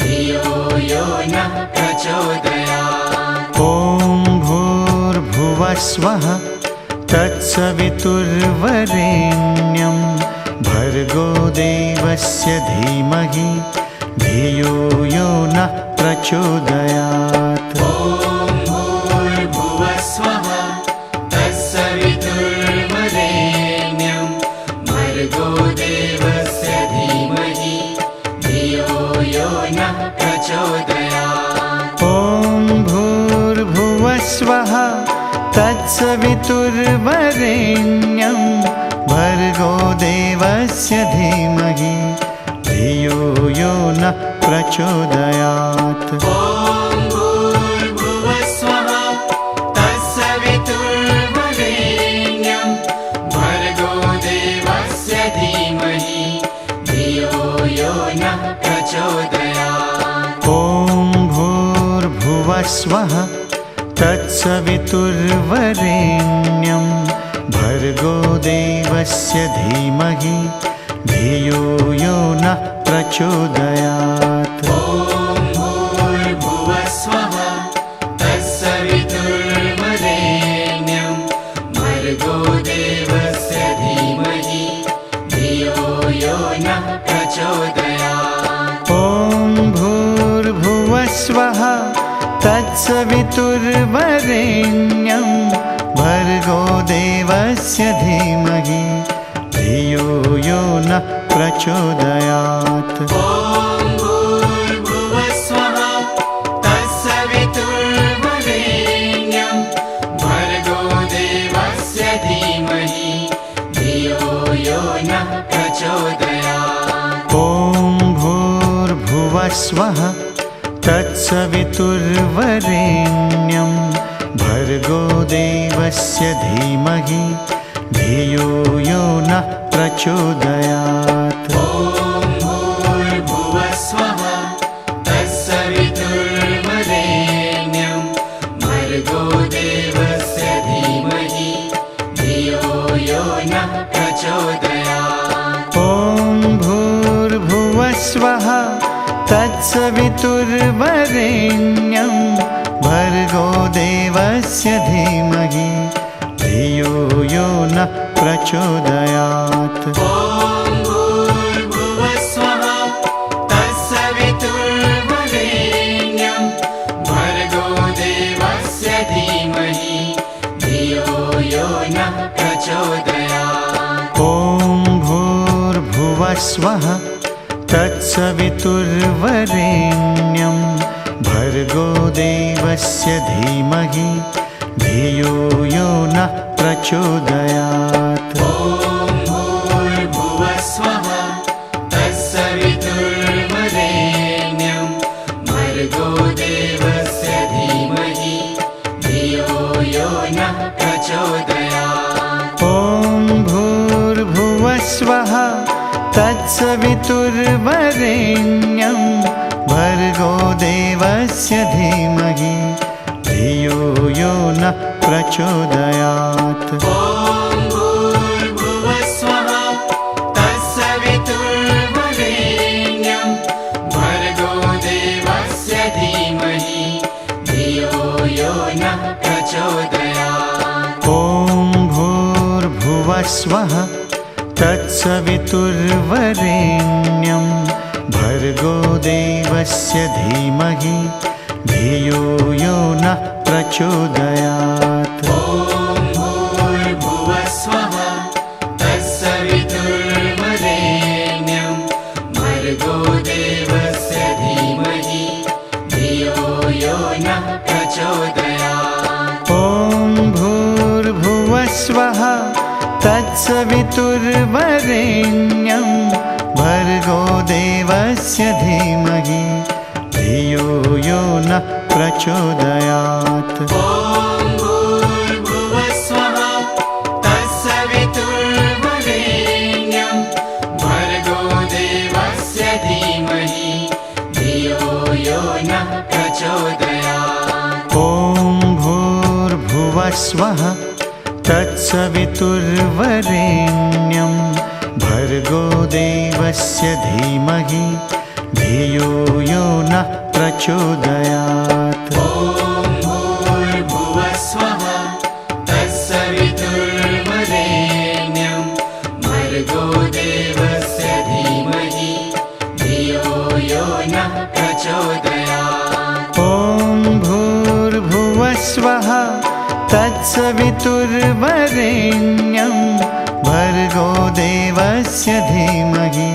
धियो यो नः प्रचोदयात्। ॐ भूर्भुवस्वः तत्सवितुर्वरेण्यं भर्गो देवस्य धीमहि धियो यो नः प्रचोदयात्। ॐ भूर्भुवस्वः तत्सवितुर्वरेण्यं भर्गो देवस्य धीमहि धियो यो नः प्रचोदयात्। ॐ भूर्भुवस्वः तत्सवितुर्वरेण्यं भर्गो देवस्य धीमहि धियो यो नः प्रचोदयात्। ॐ भूर्भुवस्वः तत्सवितुर्वरेण्यं भर्गो देवस्य धीमहि धियो यो नः प्रचोदयात्। ॐ भूर्भुवस्वः तत्सवितुर्वरेण्यं भर्गो देवस्य धीमहि धियो यो नः प्रचोदयात्। ॐ भूर्भुवस्वः तत्सवितुर्वरेण्यं भर्गो देवस्य धीमहि धियो यो नः प्रचोदयात्। ॐ भूर्भुवस्वः तत्सवितुर्वरेण्यं भर्गो देवस्य धीमहि धियो यो नः प्रचोदयात्। ॐ भूर्भुवस्वः तत्सवितुर्वरेण्यं भर्गो देवस्य धीमहि धियो यो नः प्रचोदयात्। ॐ भूर्भुवस्वः तत्सवितुर्वरेण्यं भर्गो देवस्य धीमहि धियो यो नः प्रचोदयात्। ॐ भूर्भुवस्वः तत्सवितुर्वरेण्यं भर्गो देवस्य धीमहि धियो यो नः प्रचोदयात्। ॐ भूर्भुवस्वः तत्सवितुर्वरेण्यं भर्गो देवस्य धीमहि धियो यो नः प्रचोदयात्। ॐ भूर्भुवस्वः तत्सवितुर्वरेण्यं भर्गो देवस्य धीमहि धियो यो नः प्रचोदयात्। ॐ भूर्भुवस्वः तत्सवितुर्वरेण्यं भर्गो देवस्य धीमहि धियो यो नः प्रचोदयात्। ॐ भूर्भुवस्वः तत्सवितुर्वरेण्यं भर्गो देवस्य धीमहि धियो यो नः प्रचोदयात्। ॐ भूर्भुवस्वः तत्सवितुर्वरेण्यं भर्गो देवस्य धीमहि धियो यो नः प्रचोदयात्। ॐ भूर्भुवस्वः तत्सवितुर्वरेण्यं भर्गो देवस्य धीमहि धियो यो नः भूर्भुवस्वः तत्सवितुर्वरेण्यं भर्गो देवस्य धीमहि धियो यो नः प्रचोदयात्। ॐ भूर्भुवस्वः तत्सवितुर्वरेण्यं भर्गो देवस्य धीमहि धियो यो नः प्रचोदयात्। ॐ भूर्भुवस्वः तत्सवितुर्वरेण्यं भर्गो देवस्य धीमहि धियो यो नः प्रचोदयात्। ॐ भूर्भुवस्वः तत्सवितुर्वरेण्यं भर्गो देवस्य धीमहि धियो यो नः प्रचोदयात्। ॐ भूर्भुवस्वः तत्सवितुर्वरेण्यं भर्गो देवस्य धीमहि धियो यो नः प्रचोदयात्। ॐ भूर्भुवस्वः तत्सवितुर्वरेण्यं भर्गो देवस्य धीमहि धियो यो नः प्रचोदयात्। ॐ भूर्भुवस्वः तत्सवितुर्वरेण्यं भर्गो देवस्य धीमहि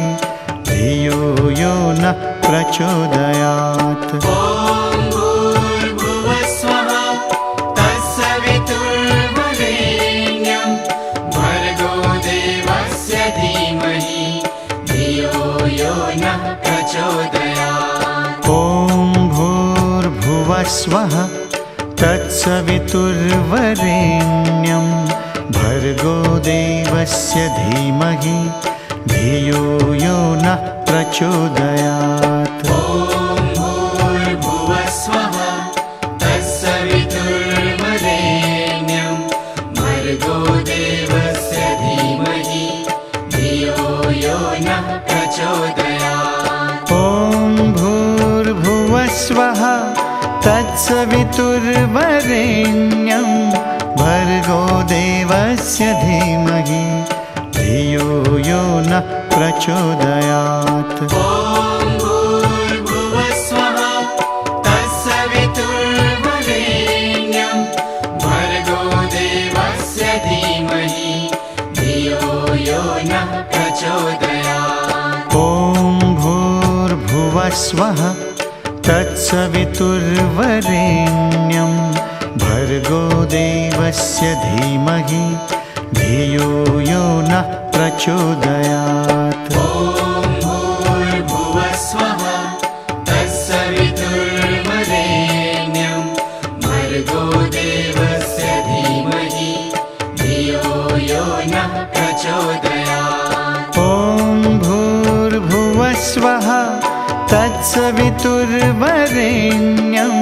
धियो यो नः प्रचोदयात्। ॐ भूर्भुवस्वः तत्सवितुर्वरेण्यं भर्गो देवस्य धीमहि धियो यो नः प्रचोदयात्। ॐ भूर्भुवस्वः तत्सवितुर्वरेण्यं भर्गो देवस्य धीमहि धियो यो नः प्रचोदयात्। ॐ भूर्भुवस्वः तत्सवितुर्वरेण्यं भर्गो देवस्य धीमहि धियो यो नः प्रचोदयात्। ॐ भूर्भुवस्वः तत्सवितुर्वरेण्यं भर्गो देवस्य धीमहि धियो यो नः प्रचोदयात्। ॐ भूर्भुवस्वः तत्सवितुर्वरेण्यं भर्गो देवस्य धीमहि धियो यो नः प्रचोदयात्। ॐ भूर्भुवस्वः तत्सवितुर्वरेण्यं भर्गो देवस्य धीमहि धियो यो नः प्रचोदयात्। ॐ भूर्भुवस्वः तत्सवितुर्वरेण्यं भर्गो देवस्य धीमहि धियो यो नः प्रचोदयात्। ॐ भूर्भुवस्वः तत्सवितुर्वरेण्यं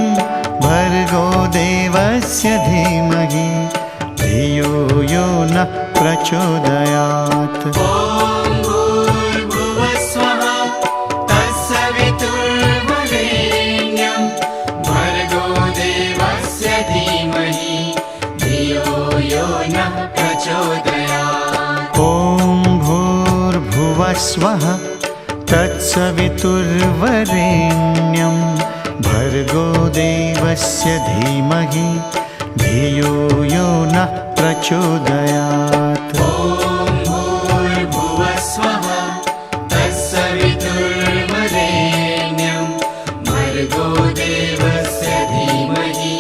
भर्गो देवस्य धीमहि धियो यो नः प्रचोदयात्। ॐ भूर्भुवस्वः तत्सवितुर्वरेण्यं भर्गो देवस्य धीमहि धियो यो नः प्रचोदयात्। ॐ भूर्भुवस्वः तत्सवितुर्वरेण्यं भर्गो देवस्य धीमहि धियो यो नः प्रचोदयात्। ॐ भूर्भुवस्वः तत्सवितुर्वरेण्यं भर्गो देवस्य धीमहि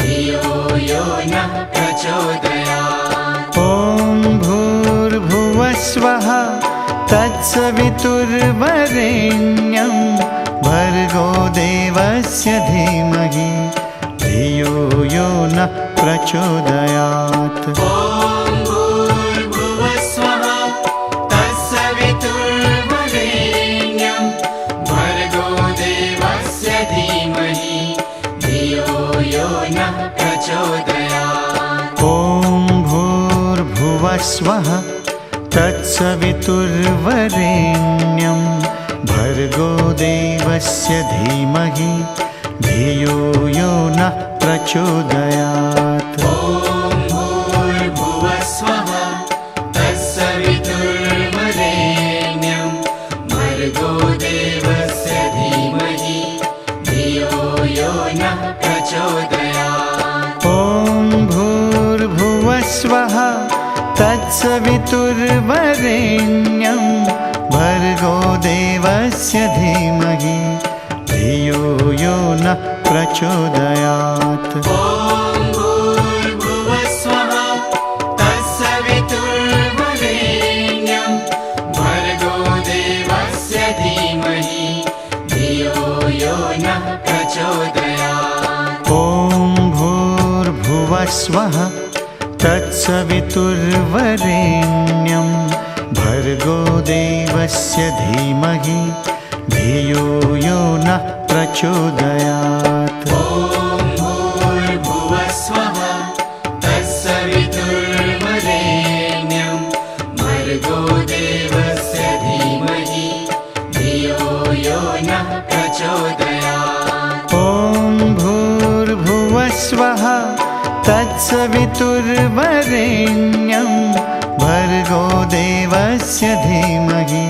धियो यो नः प्रचोदयात्। ॐ भूर्भुवस्वः तत्सवितुर्वरेण्यं भर्गो देवस्य धीमहि धियो यो नः प्रचोदयात्। ॐ भूर्भुवस्वः तत्सवितुर्वरेण्यं भर्गो देवस्य धीमहि धियो यो नः प्रचोदयात्। ॐ भूर्भुवस्वः तत्सवितुर्वरेण्यं भर्गो देवस्य धीमहि धियो यो नः प्रचोदयात्। ॐ भूर्भुवस्वः भूर्भुवस्वः तत्सवितुर्वरेण्यं भर्गो देवस्य धीमहि धियो यो नः प्रचोदयात्। ॐ भूर्भुवस्वः तत्सवितुर्वरेण्यं भर्गो देवस्य धीमहि धियो यो नः प्रचोदयात्। ॐ भूर्भुवस्वः तत्सवितुर्वरेण्यं भर्गो देवस्य धीमहि धियो यो नः प्रचोदयात्। ॐ भूर्भुवस्वः तत्सवितुर्वरेण्यं भर्गो देवस्य धीमहि धियो यो नः प्रचोदयात्। ॐ भूर्भुवस्वः तत्सवितुर्वरेण्यं भर्गो देवस्य धीमहि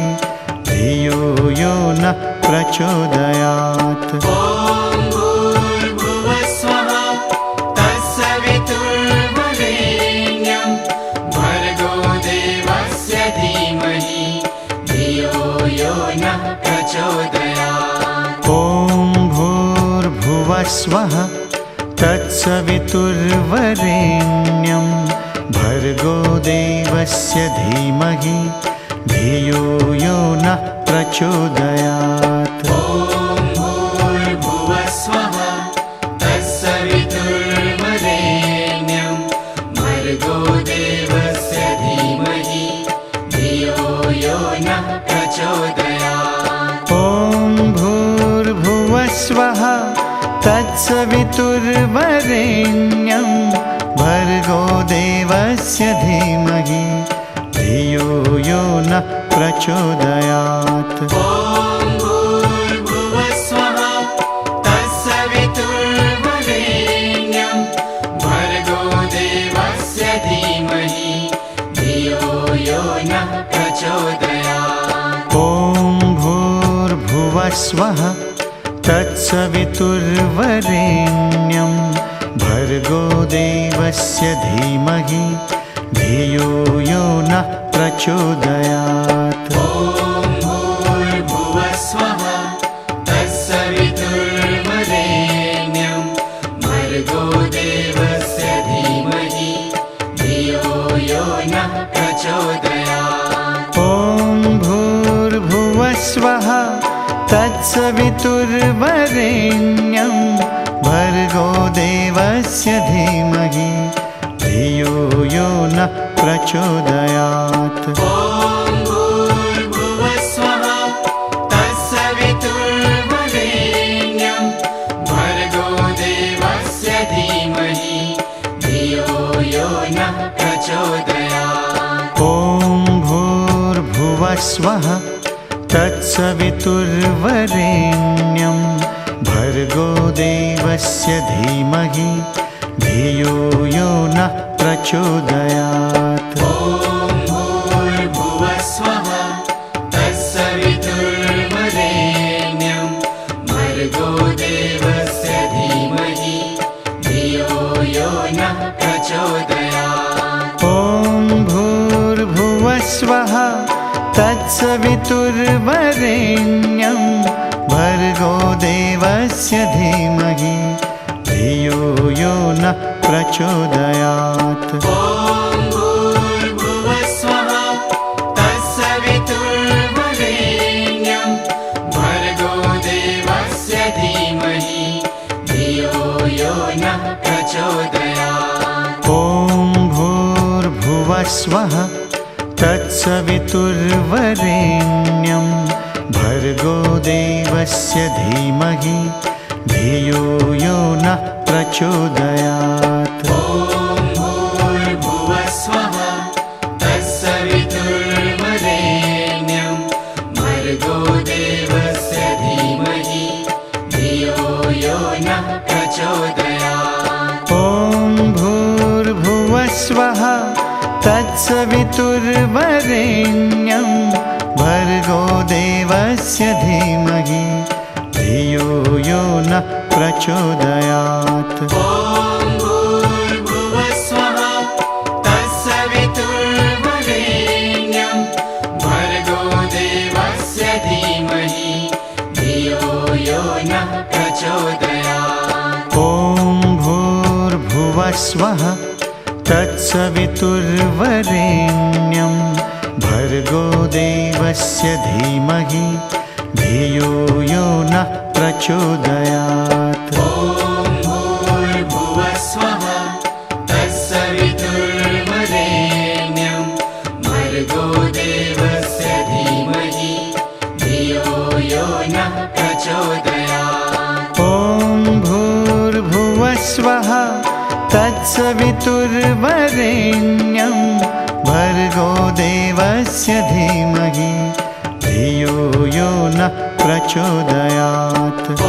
धियो यो नः प्रचोदयात्। ॐ भूर्भुवस्वः तत्सवितुर्वरेण्यं भर्गो देवस्य धीमहि धियो यो नः प्रचोदयात्। ॐ भूर्भुवस्वः तत्सवितुर्वरेण्यं भर्गो देवस्य धीमहि धियो यो नः प्रचोदयात्। ॐ भूर्भुवस्वः तत्सवितुर्वरेण्यं भर्गो देवस्य धीमहि धियो यो नः प्रचोदयात्। ॐ भूर्भुवस्वः तत्सवितुर्वरेण्यं भर्गो देवस्य धीमहि धियो यो नः प्रचोदयात्। ॐ भूर्भुवस्वः तत्सवितुर्वरेण्यं भर्गो देवस्य धीमहि धियो यो नः प्रचोदयात्। ॐ भूर्भुवस्वः तत्सवितुर्वरेण्यं भर्गो देवस्य धीमहि धियो यो नः प्रचोदयात्। ॐ भूर्भुवस्वः तत्सवितुर्वरेण्यं भर्गो देवस्य धीमहि धियो यो नः प्रचोदयात्। ॐ भूर्भुवस्वः तत्सवितुर्वरेण्यं भर्गो देवस्य धीमहि धियो यो नः प्रचोदयात्। ॐ भूर्भुवस्वः तत्सवितुर्वरेण्यं भर्गो देवस्य धीमहि धियो यो नः प्रचोदयात्। ॐ भूर्भुवस्वः तत्सवितुर्वरेण्यं भर्गो देवस्य धीमहि धियो यो नः प्रचोदयात्। ॐ भूर्भुवस्वः तत्सवितुर्वरेण्यं भर्गो देवस्य धीमहि धियो यो नः प्रचोदयात्। ॐ भूर्भुवस्वः तत्सवितुर्वरेण्यं भर्गो देवस्य धीमहि धियो यो नः प्रचोदयात्। ॐ भूर्भुवस्वः तत्सवितुर्वरेण्यं भर्गो देवस्य धीमहि धियो यो नः प्रचोदयात्। ॐ भूर्भुवस्वः तत्सवितुर्वरेण्यं भर्गो देवस्य धीमहि धियो यो नः प्रचोदयात्। ॐ भूर्भुवस्वः तत्सवितुर्वरेण्यं भर्गो देवस्य धीमहि धियो यो नः प्रचोदयात्। ॐ भूर्भुवस्वः तत्सवितुर्वरेण्यं भर्गो देवस्य धीमहि धियो यो नः प्रचोदयात्। ॐ भूर्भुवस्वः तत्सवितुर्वरेण्यं भर्गो देवस्य धीमहि धियो यो नः प्रचोदयात्। ॐ भूर्भुवः स्वः तत्सवितुर्वरेण्यं भर्गो देवस्य धीमहि धियो यो नः प्रचोदयात्। ॐ भूर्भुवः स्वः तत्सवितुर्वरेण्यं भर्गो देवस्य धीमहि धियो यो नः प्रचोदयात्। ॐ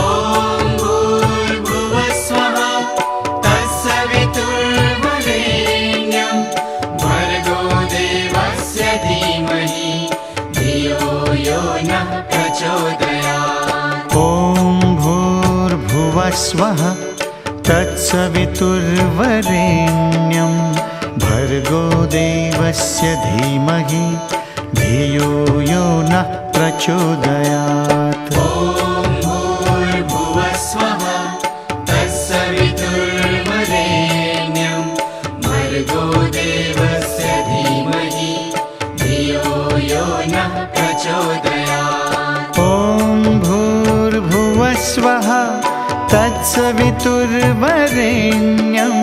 भूर्भुवः स्वः तत्सवितुर्वरेण्यं भर्गो देवस्य धीमहि धियो यो नः प्रचोदयात्। ॐ भूर्भुवः स्वः तत्सवितुर्वरेण्यं भर्गो देवस्य धीमहि धियो यो नः प्रचोदयात्। ॐ भूर्भुवः स्वः तत्सवितुर्वरेण्यं भर्गो देवस्य धीमहि धियो यो नः प्रचोदयात्। ॐ भूर्भुवः स्वः तत्सवितुर्वरेण्यं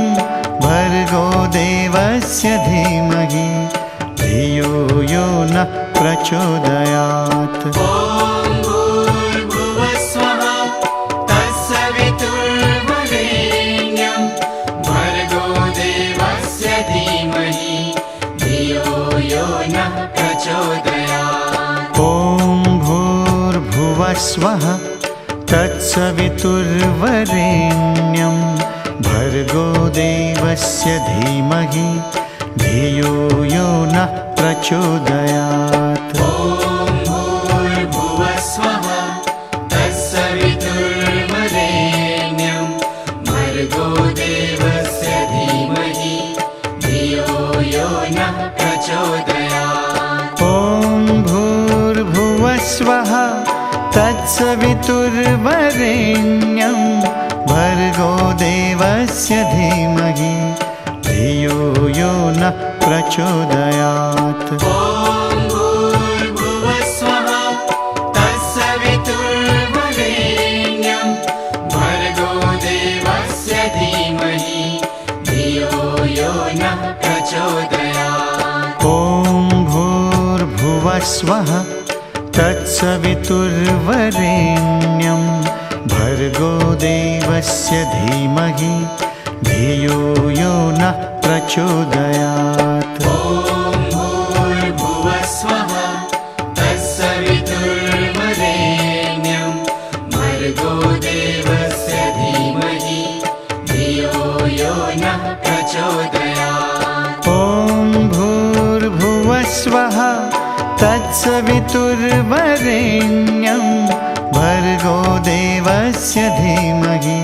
भर्गो देवस्य धीमहि धियो यो नः प्रचोदयात्। ॐ भूर्भुवः स्वः तत्सवितुर्वरेण्यं भर्गो देवस्य धीमहि धियो यो नः प्रचोदयात्। ॐ भूर्भुवः स्वः तत्सवितुर्वरेण्यं भर्गो देवस्य धीमहि धियो यो नः प्रचोदयात्। ॐ भूर्भुवः स्वः तत्सवितुर्वरेण्यं भर्गो देवस्य धीमहि धियो यो नः प्रचोदयात्। ॐ भूर्भुवः स्वः तत्सवितुर्वरेण्यं भर्गो देवस्य धीमहि धियो यो नः प्रचोदयात्। ॐ भूर्भुवः स्वः तत्सवितुर्वरेण्यं भर्गो देवस्य धीमहि धियो यो नः प्रचोदयात्। ॐ भूर्भुवः स्वः तत्सवितुर्वरेण्यं भर्गो देवस्य धीमहि धियो यो नः प्रचोदयात्। ॐ भूर्भुवः स्वः तत्सवितुर्वरेण्यं भर्गो देवस्य धीमहि धियो यो नः प्रचोदयात्। ॐ भूर्भुवः स्वः तत्सवितुर्वरेण्यं भर्गो देवस्य धीमहि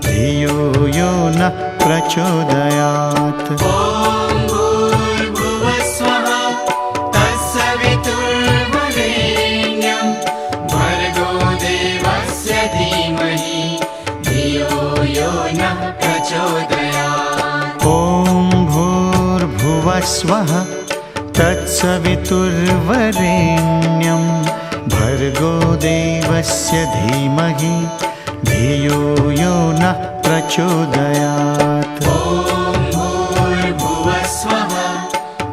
धियो यो नः प्रचोदयात्। ॐ भूर्भुवः स्वः तत्सवितुर्वरेण्यं भर्गो देवस्य धीमहि धियो यो नः प्रचोदयात्। ॐ भूर्भुवः स्वः तत्सवितुर्वरेण्यं भर्गो देवस्य धीमहि धियो यो नः प्रचोदयात्। ॐ भूर्भुवः स्वः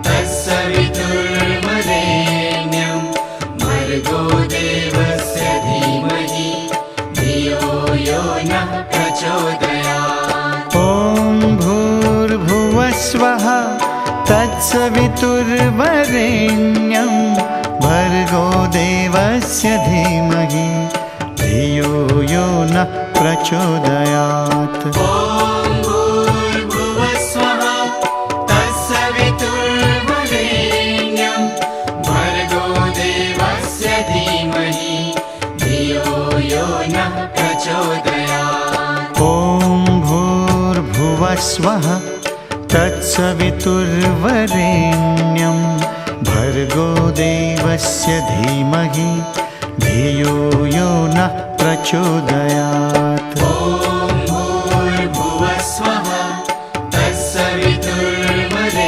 तत्सवितुर्वरेण्यं भर्गो देवस्य धीमहि धियो यो नः प्रचोदयात्। ॐ भूर्भुवः स्वः तत्सवितुर्वरेण्यं भर्गो देवस्य धीमहि धियो यो नः प्रचोदयात्। ॐ भूर्भुवः स्वः तत्सवितुर्वरेण्यं भर्गो देवस्य धीमहि धियो यो नः प्रचोदयात्। ॐ भूर्भुवः स्वः तत्सवितुर्वरेण्यं भर्गो देवस्य धीमहि धियो यो नः प्रचोदयात्। ॐ भूर्भुवः स्वः तत्सवितुर्वरेण्यं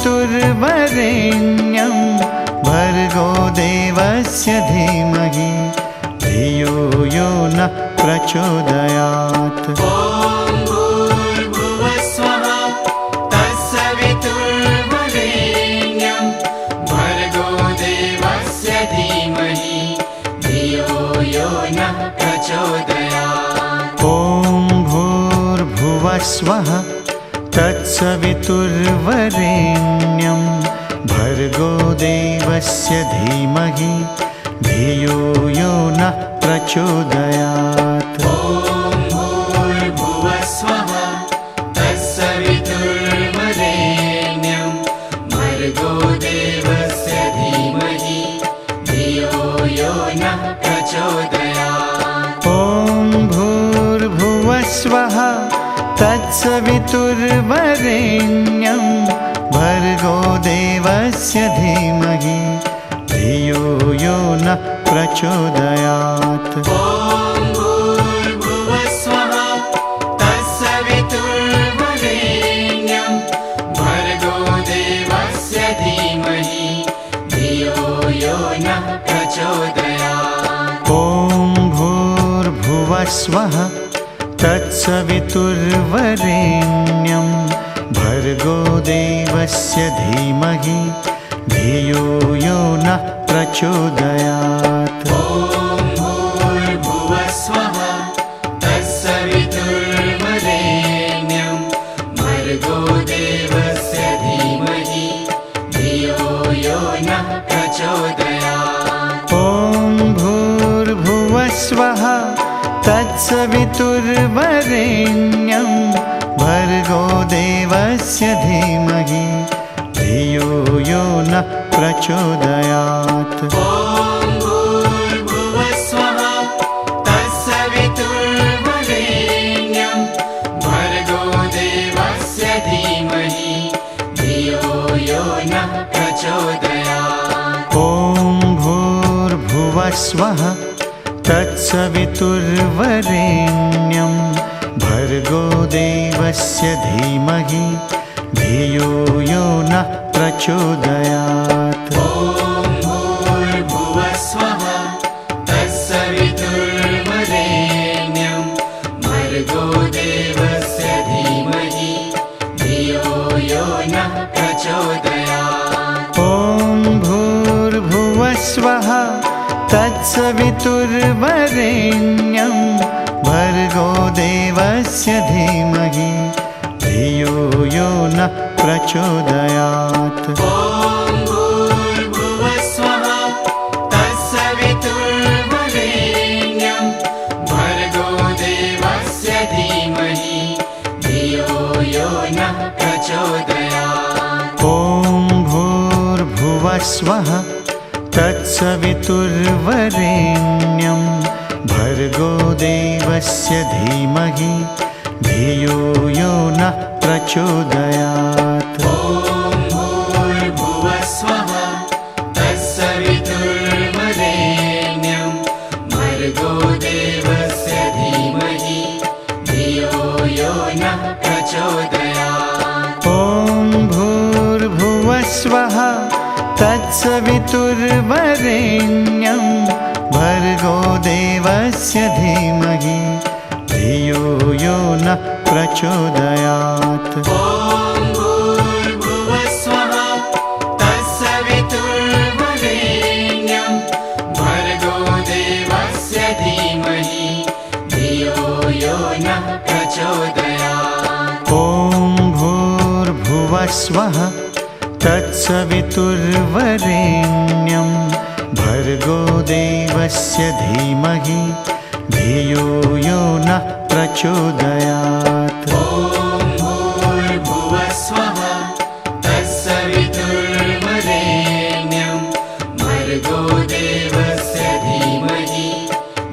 तत्सवितुर्वरेण्यं भर्गो देवस्य धीमहि धियो यो नः प्रचोदयात्। ॐ भूर्भुवस्वः तत्सवितुर्वरेण्यं भर्गो देवस्य धीमहि धियो यो नः प्रचोदयात्। ॐ भूर्भुवस्वः तत्सवितुर्वरेण्यं भर्गो देवस्य धीमहि धियो यो नः प्रचोदयात्। ॐ भूर्भुवस्वः तत्सवितुर्वरेण्यं भर्गो देवस्य धीमहि धियो यो नः प्रचोदयात्। ॐ भूर्भुवस्वः तत्सवितुर्वरेण्यं भर्गो देवस्य धीमहि धियो यो नः प्रचोदयात्। ॐ भूर्भुवस्वः तत्सवितुर्वरेण्यं भर्गो देवस्य धीमहि धियो यो नः प्रचोदयात्। ॐ भूर्भुवस्वः तत्सवितुर्वरेण्यं भर्गो देवस्य धीमहि धियो यो नः प्रचोदयात्। ॐ भूर्भुवस्वः तत्सवितुर्वरेण्यं भर्गो देवस्य धीमहि धियो यो नः प्रचोदयात्। ॐ भूर्भुवस्वः तत्सवितुर्वरेण्यं भर्गो देवस्य धीमहि धियो यो नः प्रचोदयात्। ॐ भूर्भुवस्वः तत्सवितुर्वरेण्यं भर्गो देवस्य धीमहि धियो यो नः प्रचोदयात्। ॐ भूर्भुवस्वः तत्सवितुर्वरेण्यं भर्गो देवस्य धीमहि धियो यो नः प्रचोदयात्। ॐ भूर्भुवस्वः तत्सवितुर्वरेण्यं भर्गो देवस्य धीमहि धियो यो नः प्रचोदयात्। ॐ भूर्भुवस्वः तत्सवितुर्वरेण्यं भर्गो देवस्य धीमहि धियो यो नः प्रचोदयात्। ॐ भूर्भुवस्वः तत्सवितुर्वरेण्यं भर्गो देवस्य धीमहि धियो यो नः प्रचोदयात्। ॐ भूर्भुवस्वः तत्सवितुर्वरेण्यं भर्गो देवस्य धीमहि धियो यो नः प्रचोदयात्। ॐ भूर्भुवस्वः तत्सवितुर्वरेण्यं भर्गो देवस्य धीमहि धियो यो नः प्रचोदयात्। ॐ भूर्भुवस्वः तत्सवितुर्वरेण्यं भर्गो देवस्य धीमहि धियो यो नः प्रचोदयात्। ॐ भूर्भुवस्वः तत्सवितुर्वरेण्यं भर्गो देवस्य धीमहि धियो यो नः प्रचोदयात्। ॐ भूर्भुवस्वः तत्सवितुर्वरेण्यं भर्गो देवस्य धीमहि धियो यो नः प्रचोदयात्। ॐ भूर्भुवस्वः तत्सवितुर्वरेण्यं भर्गो देवस्य धीमहि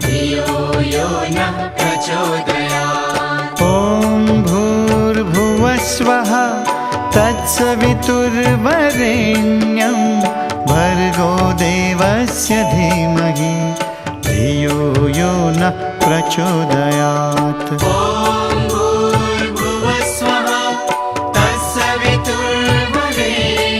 धियो यो नः प्रचोदयात्। ॐ भूर्भुवस्वः तत्सवितुर्वरेण्यं भर्गो देवस्य धीमहि धियो यो नः प्रचोदयात्। ॐ भूर्भुवस्वः तत्सवितुर्वरेण्यं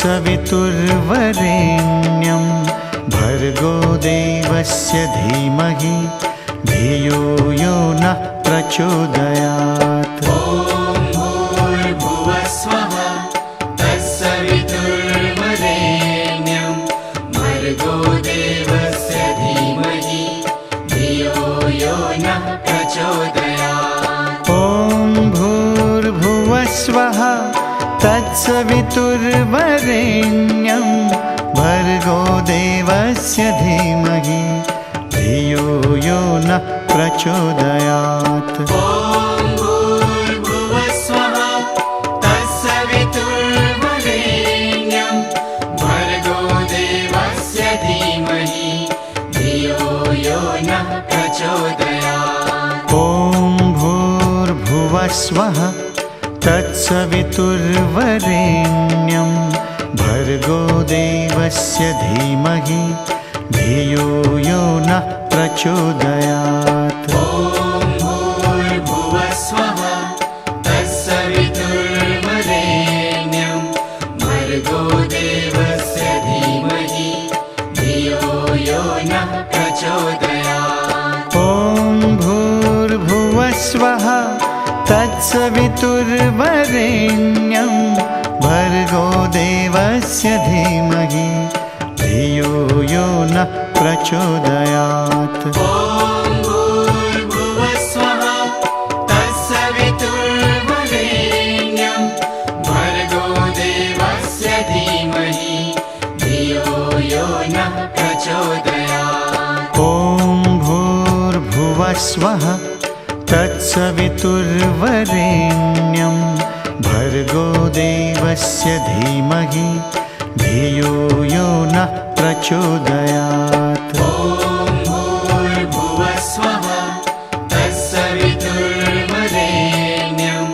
तत्सवितुर्वरेण्यं भर्गो देवस्य धीमहि धियो यो नः प्रचोदयात्। ॐ भूर्भुवः स्वः तत्सवितुर्वरेण्यं भर्गो देवस्य धीमहि धियो यो नः प्रचोदयात्। ॐ भूर्भुवः स्वः तत्सवितुर्वरेण्यं भर्गो देवस्य धीमहि धियो यो नः प्रचोदयात्। ॐ भूर्भुवः स्वः तत्सवितुर्वरेण्यं भर्गो देवस्य धीमहि धियो यो नः प्रचोदयात्। ॐ भूर्भुवः स्वः तत्सवितुर्वरेण्यं भर्गो देवस्य धीमहि धियो यो नः प्रचोदयात्। ॐ भूर्भुवः स्वः तत्सवितुर्वरेण्यं भर्गो देवस्य धीमहि धियो यो नः प्रचोदयात्। ॐ भूर्भुवः स्वः तत्सवितुर्वरेण्यं भर्गो देवस्य धीमहि धियो यो नः प्रचोदयात्। ॐ भूर्भुवः स्वः तत्सवितुर्वरेण्यं भर्गो देवस्य धीमहि धियो यो नः प्रचोदयात्। ॐ भूर्भुवः स्वः तत्सवितुर्वरेण्यं भर्गो देवस्य धीमहि धियो यो नः प्रचोदयात्। ॐ भूर्भुवः स्वः तत्सवितुर्वरेण्यं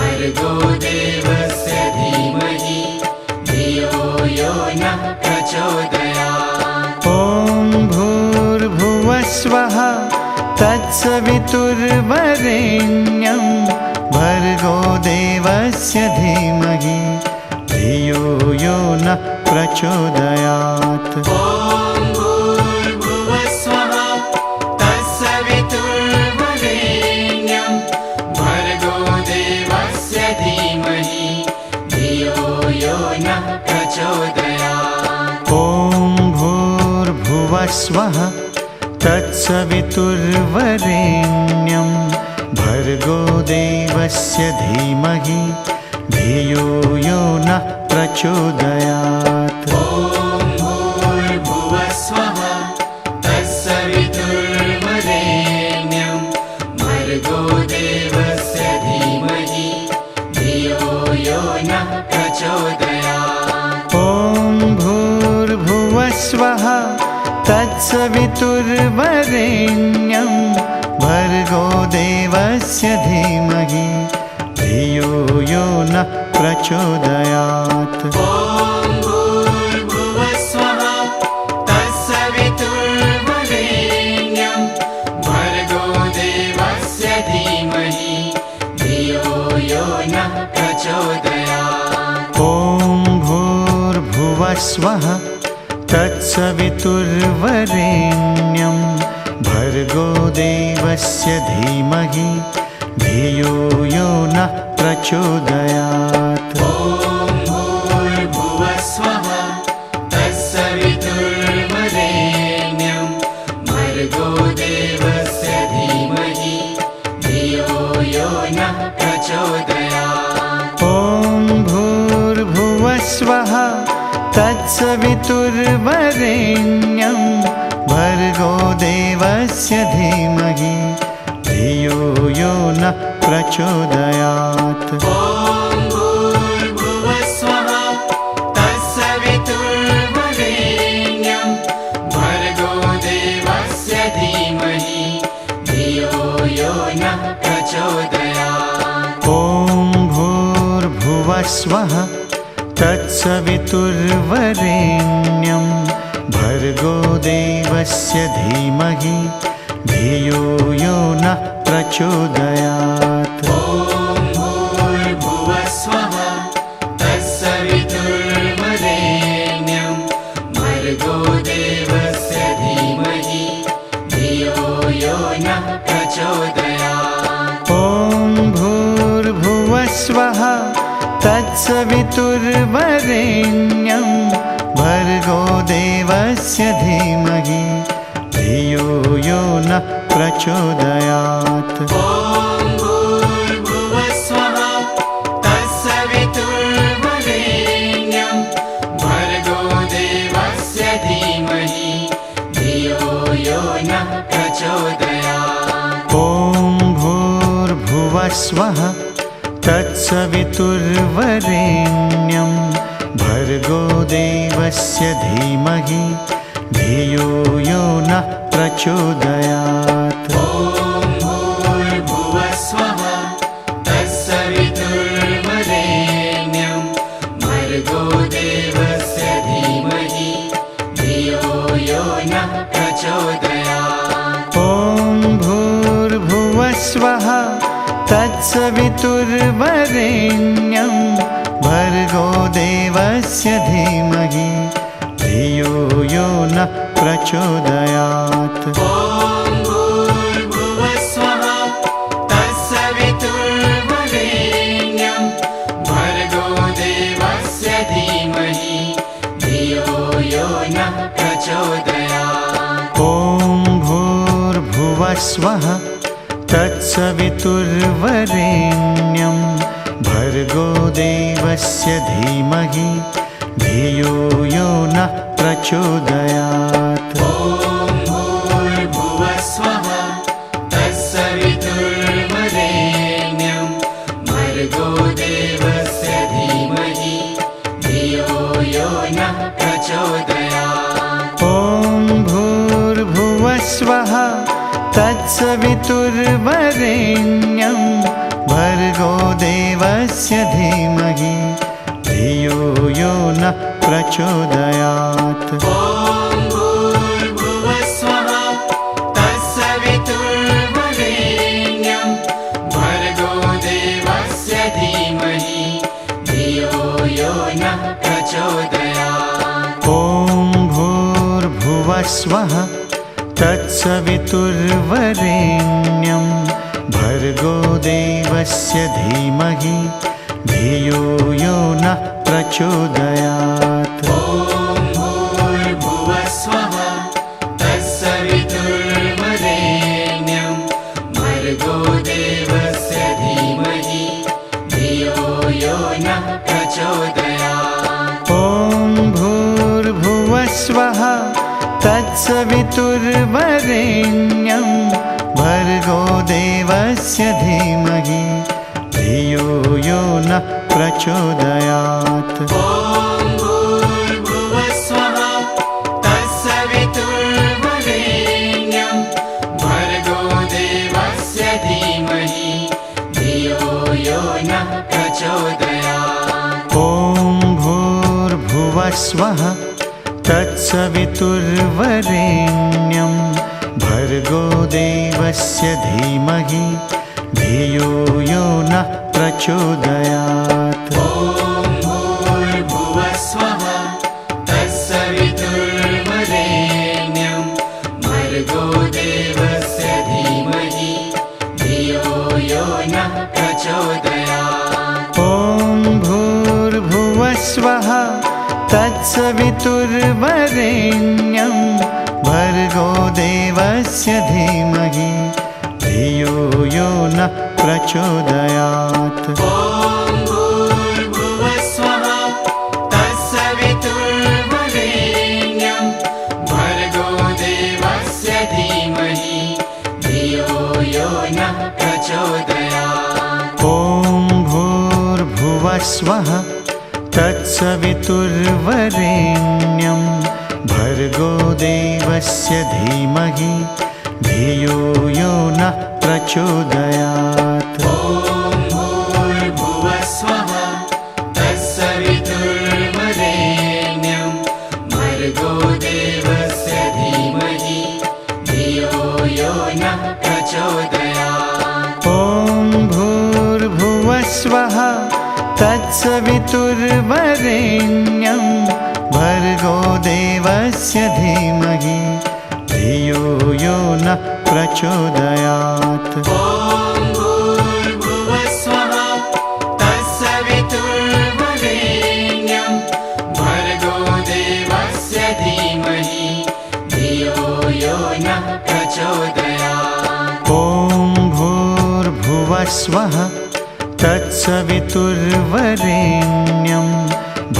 भर्गो देवस्य धीमहि धियो यो नः प्रचोदयात्। ॐ भूर्भुवः स्वः तत्सवितुर्वरेण्यं भर्गो देवस्य धीमहि धियो यो नः प्रचोदयात्। ॐ भूर्भुवः स्वः तत्सवितुर्वरेण्यं भर्गो देवस्य धीमहि धियो यो नः प्रचोदयात्। ॐ भूर्भुवः स्वः तत्सवितुर्वरेण्यं भर्गो देवस्य धीमहि धियो यो नः प्रचोदयात्। ॐ भूर्भुवः स्वः तत्सवितुर्वरेण्यं भर्गो देवस्य धीमहि धियो यो नः प्रचोदयात्। ॐ भूर्भुवः स्वः तत्सवितुर्वरेण्यं भर्गो देवस्य धीमहि धियो यो नः प्रचोदयात्। ॐ भूर्भुवः स्वः तत्सवितुर्वरेण्यं भर्गो देवस्य धीमहि धियो यो नः प्रचोदयात्। ॐ भूर्भुवः स्वः तत्सवितुर्वरेण्यं भर्गो देवस्य धीमहि धियो यो नः प्रचोदयात्। ॐ भूर्भुवः स्वः तत्सवितुर्वरेण्यं भर्गो देवस्य धीमहि धियो यो नः प्रचोदयात्। ॐ भूर्भुवः स्वः तत्सवितुर्वरेण्यं भर्गो देवस्य धीमहि धियो यो नः प्रचोदयात्। ॐ भूर्भुवः स्वः तत्सवितुर्वरेण्यं भर्गो देवस्य धीमहि धियो यो नः प्रचोदयात्। ॐ भूर्भुवः स्वः तत्सवितुर्वरेण्यं भर्गो देवस्य धीमहि धियो यो नः प्रचोदयात्। ॐ भूर्भुवः स्वः तत्सवितुर्वरेण्यं नः प्रचोदयात्। ॐ भूर्भुवस्वः तत्सवितुर्वरेण्यं भर्गो देवस्य धीमहि धियो यो नः प्रचोदयात्। ॐ भूर्भुवस्वः तत्सवितुर्वरेण्यं भर्गो देवस्य धीमहि धियो यो नः प्रचोदयात्। ॐ भूर्भुवस्वः तत्सवितुर्वरेण्यं भर्गो देवस्य धीमहि धियो यो नः प्रचोदयात्। ॐ भूर्भुवस्वः तत्सवितुर्वरेण्यं भर्गो देवस्य धीमहि धियो यो नः प्रचोदयात्। ॐ भूर्भुवस्वः तत्सवितुर्वरेण्यं भर्गो देवस्य धीमहि धियो यो नः प्रचोदयात्। ॐ भूर्भुवस्वः तत्सवितुर्वरेण्यं भर्गो देवस्य धीमहि धियो यो नः प्रचोदयात्। ॐ भूर्भुवस्वः तत्सवितुर्वरेण्यं भर्गो देवस्य धीमहि धियो यो नः प्रचोदयात्। ॐ भूर्भुवस्वः तत्सवितुर्वरेण्यं भर्गो देवस्य धीमहि धियो यो नः प्रचोदयात्। ॐ भूर्भुवस्वः तत्सवितुर्वरेण्यं भर्गो देवस्य धीमहि धियो यो नः प्रचोदयात्। ॐ भूर्भुवस्वः तत्सवितुर्वरेण्यं भर्गो देवस्य धीमहि धियो यो नः प्रचोदयात्। ॐ भूर्भुवस्वः तत्सवितुर्वरेण्यं भर्गो देवस्य धीमहि धियो यो नः प्रचोदयात्। ॐ भूर्भुवस्वः तत्सवितुर्वरेण्यं भर्गो देवस्य धीमहि धियो यो नः प्रचोदयात्। ॐ भूर्भुवस्वः तत्सवितुर्वरेण्यं भर्गो देवस्य धीमहि धियो यो नः प्रचोदयात्। ॐ भूर्भुवस्वः तत्सवितुर्वरेण्यं भर्गो देवस्य धीमहि धियो यो नः प्रचोदयात्। ॐ भूर्भुवस्वः तत्सवितुर्वरेण्यं भर्गो देवस्य धीमहि धियो यो नः प्रचोदयात्। ॐ भूर्भुवस्वः तत्सवितुर्वरेण्यं भर्गो देवस्य धीमहि धियो यो नः प्रचोदयात्। ॐ भूर्भुवस्वः तत्सवितुर्वरेण्यं भर्गो देवस्य धीमहि धियो यो नः प्रचोदयात्। ॐ भूर्भुवस्वः तत्सवितुर्वरेण्यं भर्गो देवस्य धीमहि धियो यो नः प्रचोदयात्। ॐ भूर्भुवस्वः तत्सवितुर्वरेण्यं भर्गो देवस्य धीमहि धियो यो नः प्रचोदयात्। ॐ भूर्भुवस्वः तत्सवितुर्वरेण्यं भर्गो देवस्य धीमहि धियो यो नः प्रचोदयात्। ॐ भूर्भुवस्वः तत्सवितुर्वरेण्यं भर्गो देवस्य धीमहि धियो यो नः प्रचोदयात्। ॐ भूर्भुवस्वः तत्सवितुर्वरेण्यं भर्गो देवस्य धीमहि धियो यो नः प्रचोदयात्। ॐ भूर्भुवस्वः तत्सवितुर्वरेण्यं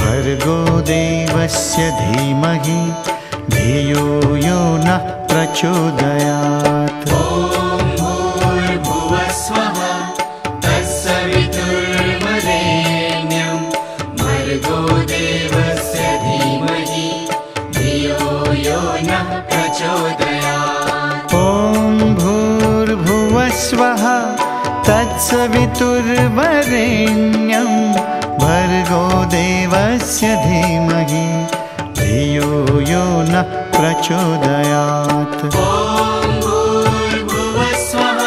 भर्गो देवस्य धीमहि धियो यो नः प्रचोदयात्। ॐ भूर्भुवस्वः तत्सवितुर्वरेण्यं भर्गो देवस्य धीमहि धियो यो नः प्रचोदयात्। ॐ भूर्भुवस्वः तत्सवितुर्वरेण्यं भर्गो देवस्य धीमहि धियो यो नः प्रचोदयात्। ॐ भूर्भुवस्वः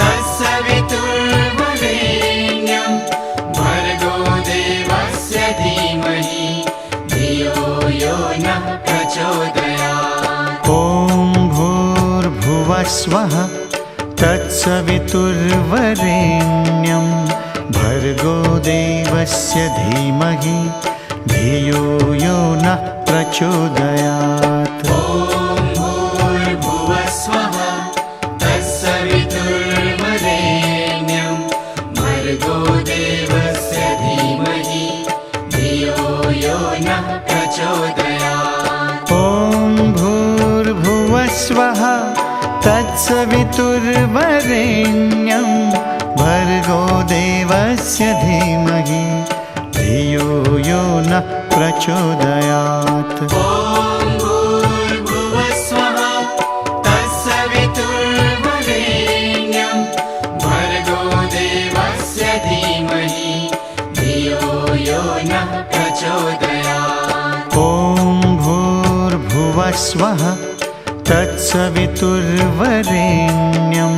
तत्सवितुर्वरेण्यं भर्गो देवस्य धीमहि धियो यो नः प्रचोदयात्। ॐ भूर्भुवस्वः तत्सवितुर्वरेण्यं भर्गो देवस्य धीमहि धियो यो नः प्रचोदयात्। ॐ भूर्भुवस्वः तत्सवितुर्वरेण्यं भर्गो देवस्य धीमहि धियो यो नः प्रचोदयात्। ॐ भूर्भुवस्वः तत्सवितुर्वरेण्यं भर्गो देवस्य धीमहि धियो यो नः प्रचोदयात्। ॐ भूर्भुवस्वः तत्सवितुर्वरेण्यं भर्गो देवस्य धीमहि धियो यो नः प्रचोदयात्। ॐ भूर्भुवस्वः तत्सवितुर्वरेण्यं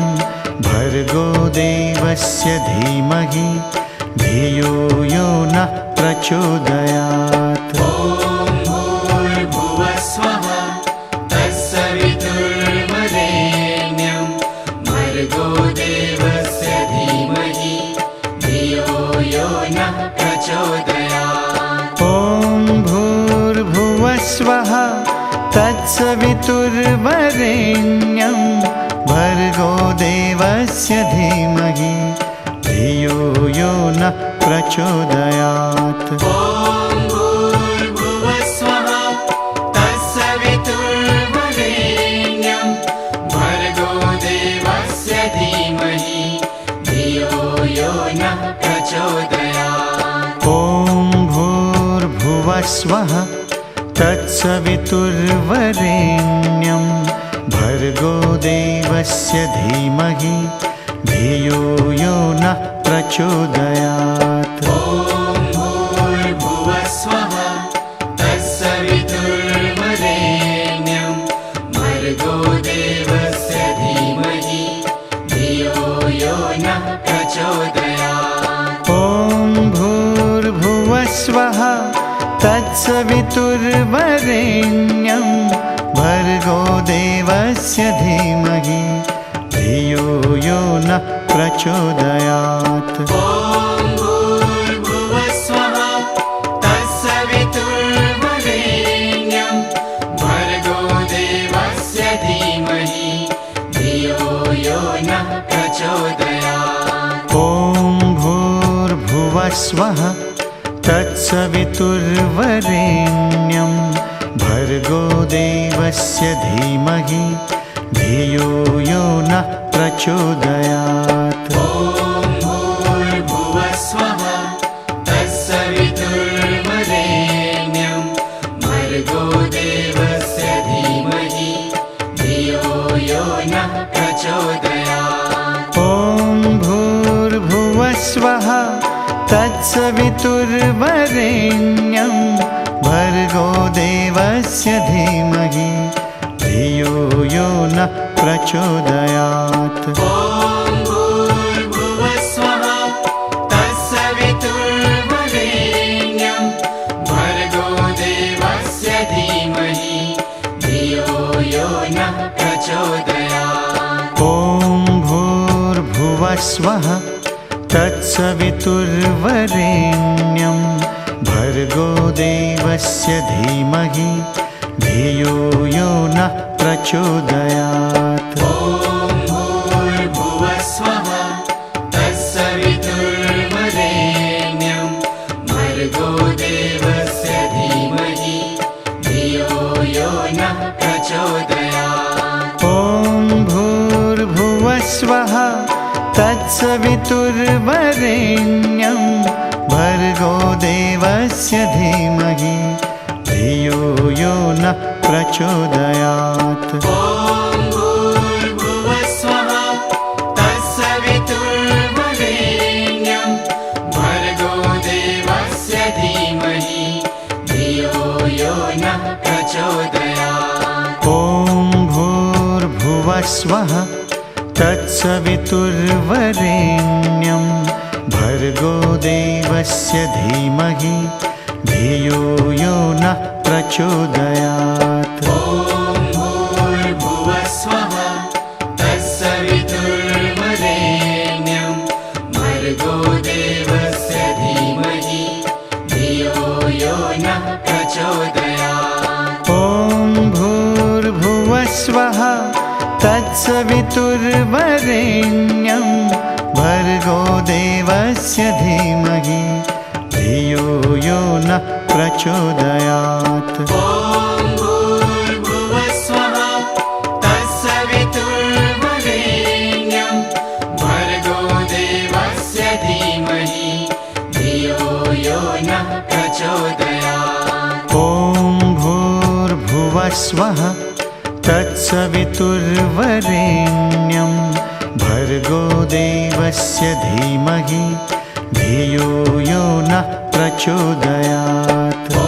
भर्गो देवस्य धीमहि धियो यो नः प्रचोदयात्। ॐ भूर्भुवस्वः तत्सवितुर्वरेण्यं भर्गो देवस्य धीमहि धियो यो नः प्रचोदयात्। ॐ भूर्भुवस्वः तत्सवितुर्वरेण्यं भर्गो देवस्य धीमहि धियो यो नः प्रचोदयात्। ॐ भूर्भुवस्वः तत्सवितुर्वरेण्यं भर्गो देवस्य धीमहि धियो यो नः प्रचोदयात्। ॐ भूर्भुवस्वः तत्सवितुर्वरेण्यं भर्गो देवस्य धीमहि धियो यो नः प्रचोदयात्। ॐ भूर्भुवस्वः तत्सवितुर्वरेण्यं भर्गो देवस्य धीमहि धियो यो नः प्रचोदयात्। ॐ भूर्भुवस्वः तत्सवितुर्वरेण्यं भर्गो देवस्य धीमहि धियो यो नः प्रचोदयात्। ॐ भूर्भुवस्वः तत्सवितुर्वरेण्यं भर्गो देवस्य धीमहि धियो यो नः प्रचोदयात्। ॐ भूर्भुवस्वः तत्सवितुर्वरेण्यं भर्गो देवस्य धीमहि धियो यो नः प्रचोदयात्। ॐ भूर्भुवस्वः तत्सवितुर्वरेण्यं भर्गो देवस्य धीमहि धियो यो नः प्रचोदयात्। ॐ भूर्भुवस्वः तत्सवितुर्वरेण्यं भर्गो देवस्य धीमहि धियो यो नः प्रचोदयात्। ॐ भूर्भुवस्वः तत्सवितुर्वरेण्यं भर्गो देवस्य धीमहि धियो यो नः भूर्भुवस्वः तत्सवितुर्वरेण्यं भर्गो देवस्य धीमहि धियो यो नः प्रचोदयात्। ॐ भूर्भुवस्वः तत्सवितुर्वरेण्यं भर्गो देवस्य धीमहि धियो यो नः प्रचोदयात्। ॐ भूर्भुवस्वः तत्सवितुर्वरेण्यं भर्गो देवस्य धीमहि धियो यो नः प्रचोदयात्। ॐ भूर्भुवस्वः तत्सवितुर्वरेण्यं भर्गो देवस्य धीमहि धियो यो नः प्रचोदयात्। ॐ भूर्भुवस्वः तत्सवितुर्वरेण्यं भर्गो देवस्य धीमहि धियो यो नः प्रचोदयात्। ॐ भूर्भुवस्वः तत्सवितुर्वरेण्यं भर्गो देवस्य धीमहि धियो यो नः प्रचोदयात्। ॐ भूर्भुवस्वः तत्सवितुर्वरेण्यं भर्गो देवस्य धीमहि धियो यो नः प्रचोदयात्। ॐ भूर्भुवस्वः तत्सवितुर्वरेण्यं भर्गो देवस्य धीमहि धियो यो नः प्रचोदयात्। ॐ भूर्भुवस्वः तत्सवितुर्वरेण्यं भर्गो देवस्य धीमहि धियो यो नः प्रचोदयात्। ॐ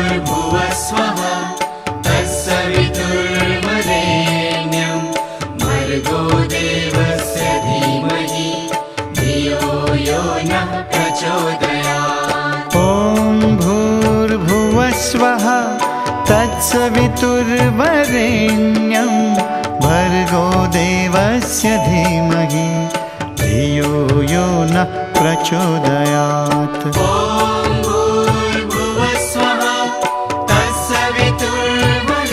भूर्भुवस्वः तत्सवितुर्वरेण्यं भर्गो देवस्य धीमहि धियो यो नः प्रचोदयात्। ॐ भूर्भुवस्वः तत्सवितुर्वरेण्यं भर्गो देवस्य धीमहि धियो यो नः प्रचोदयात्। ॐ भूर्भुवस्वः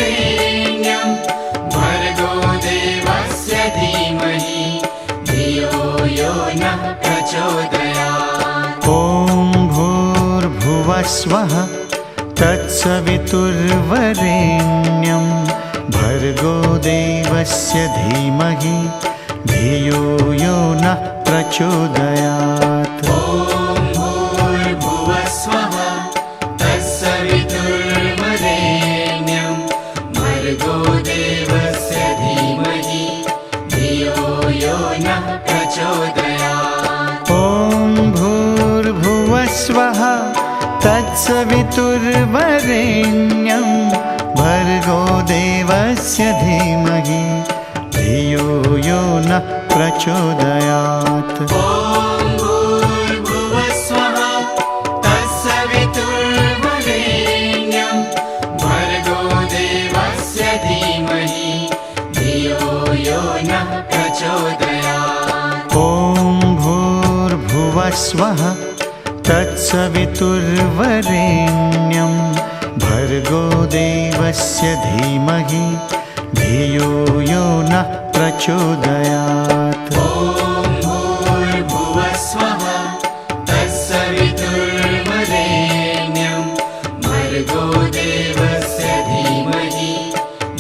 तत्सवितुर्वरेण्यं भर्गो देवस्य धीमहि धियो यो नः प्रचोदयात्। ॐ भूर्भुवस्वः तत्सवितुर्वरेण्यं भर्गो देवस्य धीमहि धियो यो नः प्रचोदयात्। ॐ भूर्भुवस्वः तत्सवितुर्वरेण्यं भर्गो देवस्य धीमहि धियो यो नः प्रचोदयात्। ॐ भूर्भुवस्वः तत्सवितुर्वरेण्यं भर्गो देवस्य धीमहि धियो यो नः प्रचोदयात्। ॐ भूर्भुवस्वः तत्सवितुर्वरेण्यं भर्गो देवस्य धीमहि धियो यो नः प्रचोदयात्। ॐ भूर्भुवस्वः तत्सवितुर्वरेण्यं भर्गो देवस्य धीमहि धियो यो नः प्रचोदयात्। ॐ भूर्भुवस्वः तत्सवितुर्वरेण्यं भर्गो देवस्य धीमहि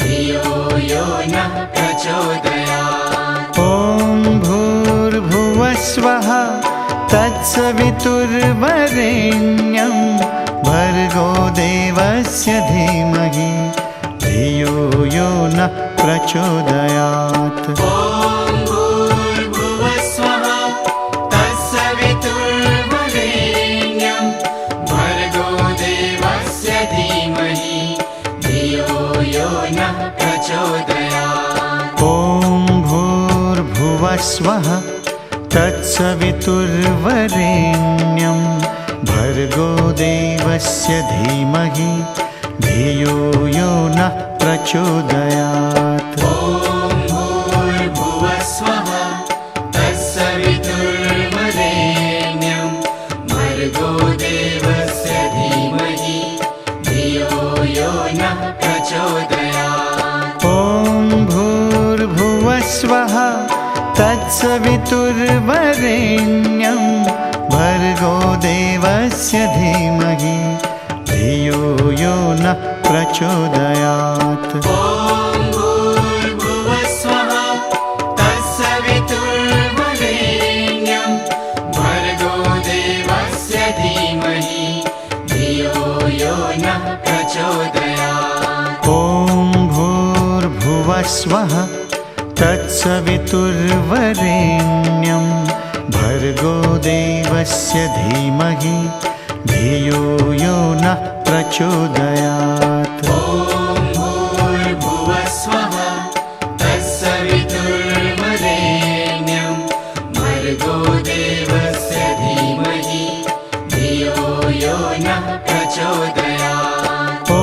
धियो यो नः प्रचोदयात्। ॐ भूर्भुवस्वः तत्सवितुर्वरेण्यं भर्गो देवस्य धीमहि धियो यो नः प्रचोदयात्। ॐ भूर्भुवस्वः तत्सवितुर्वरेण्यं भर्गो देवस्य धीमहि धियो यो नः प्रचोदयात्। ॐ भूर्भुवस्वः तत्सवितुर्वरेण्यं भर्गो देवस्य धीमहि धियो यो नः प्रचोदयात्। ॐ भूर्भुवस्वः तत्सवितुर्वरेण्यं भर्गो देवस्य धीमहि धियो यो नः प्रचोदयात्। ॐ भूर्भुवस्वः तत्सवितुर्वरेण्यं भर्गो देवस्य धीमहि धियो यो नः प्रचोदयात्। ॐ भूर्भुवस्वः तत्सवितुर्वरेण्यं भर्गो देवस्य धीमहि धियो यो नः प्रचोदयात्। ॐ भूर्भुवस्वः तत्सवितुर्वरेण्यं भर्गो देवस्य धीमहि धियो यो नः प्रचोदयात्। ॐ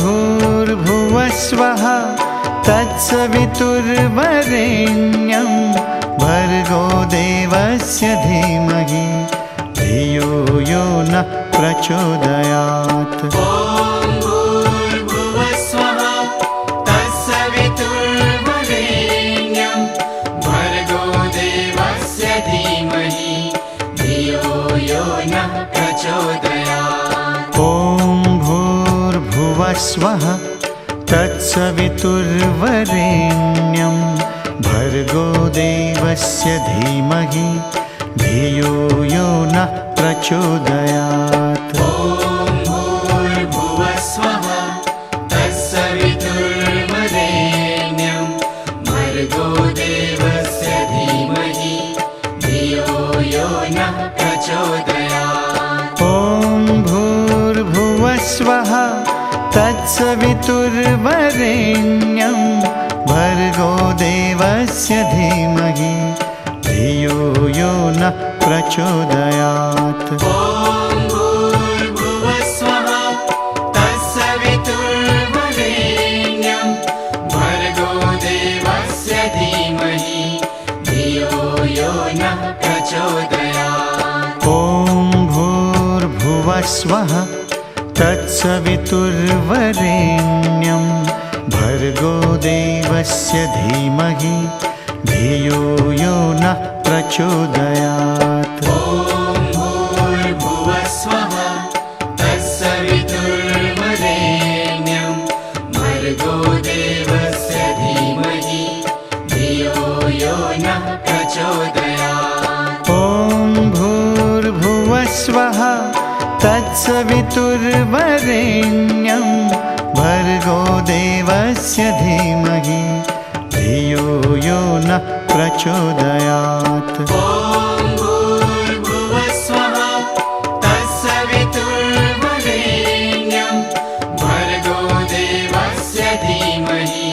भूर्भुवस्वः तत्सवितुर्वरेण्यं भर्गो देवस्य धीमहि धियो यो नः प्रचोदयात्। ॐ भूर्भुवस्वः तत्सवितुर्वरेण्यं भर्गो देवस्य धीमहि धियो यो नः प्रचोदयात्। ॐ भूर्भुवस्वः तत्सवितुर्वरेण्यं भर्गो देवस्य धीमहि धियो यो नः प्रचोदयात्। ॐ भूर्भुवस्वः तत्सवितुर्वरेण्यं भर्गो देवस्य धीमहि धियो यो नः प्रचोदयात्। ॐ भूर्भुवस्वः तत्सवितुर्वरेण्यं भर्गो देवस्य धीमहि धियो यो नः प्रचोदयात्। ॐ भूर्भुवस्वः तत्सवितुर्वरेण्यं भर्गो देवस्य धीमहि धियो यो नः प्रचोदयात्। ॐ भूर्भुवस्वः तत्सवितुर्वरेण्यं भर्गो देवस्य धीमहि धियो यो नः प्रचोदयात्। ॐ भूर्भुवस्वः तत्सवितुर्वरेण्यं भर्गो देवस्य धीमहि धियो यो नः प्रचोदयात्। ॐ भूर्भुवस्वः तत्सवितुर्वरेण्यं भर्गो देवस्य धीमहि धियो यो नः प्रचोदयात्। ॐ भूर्भुवस्वः तत्सवितुर्वरेण्यं भर्गो देवस्य धीमहि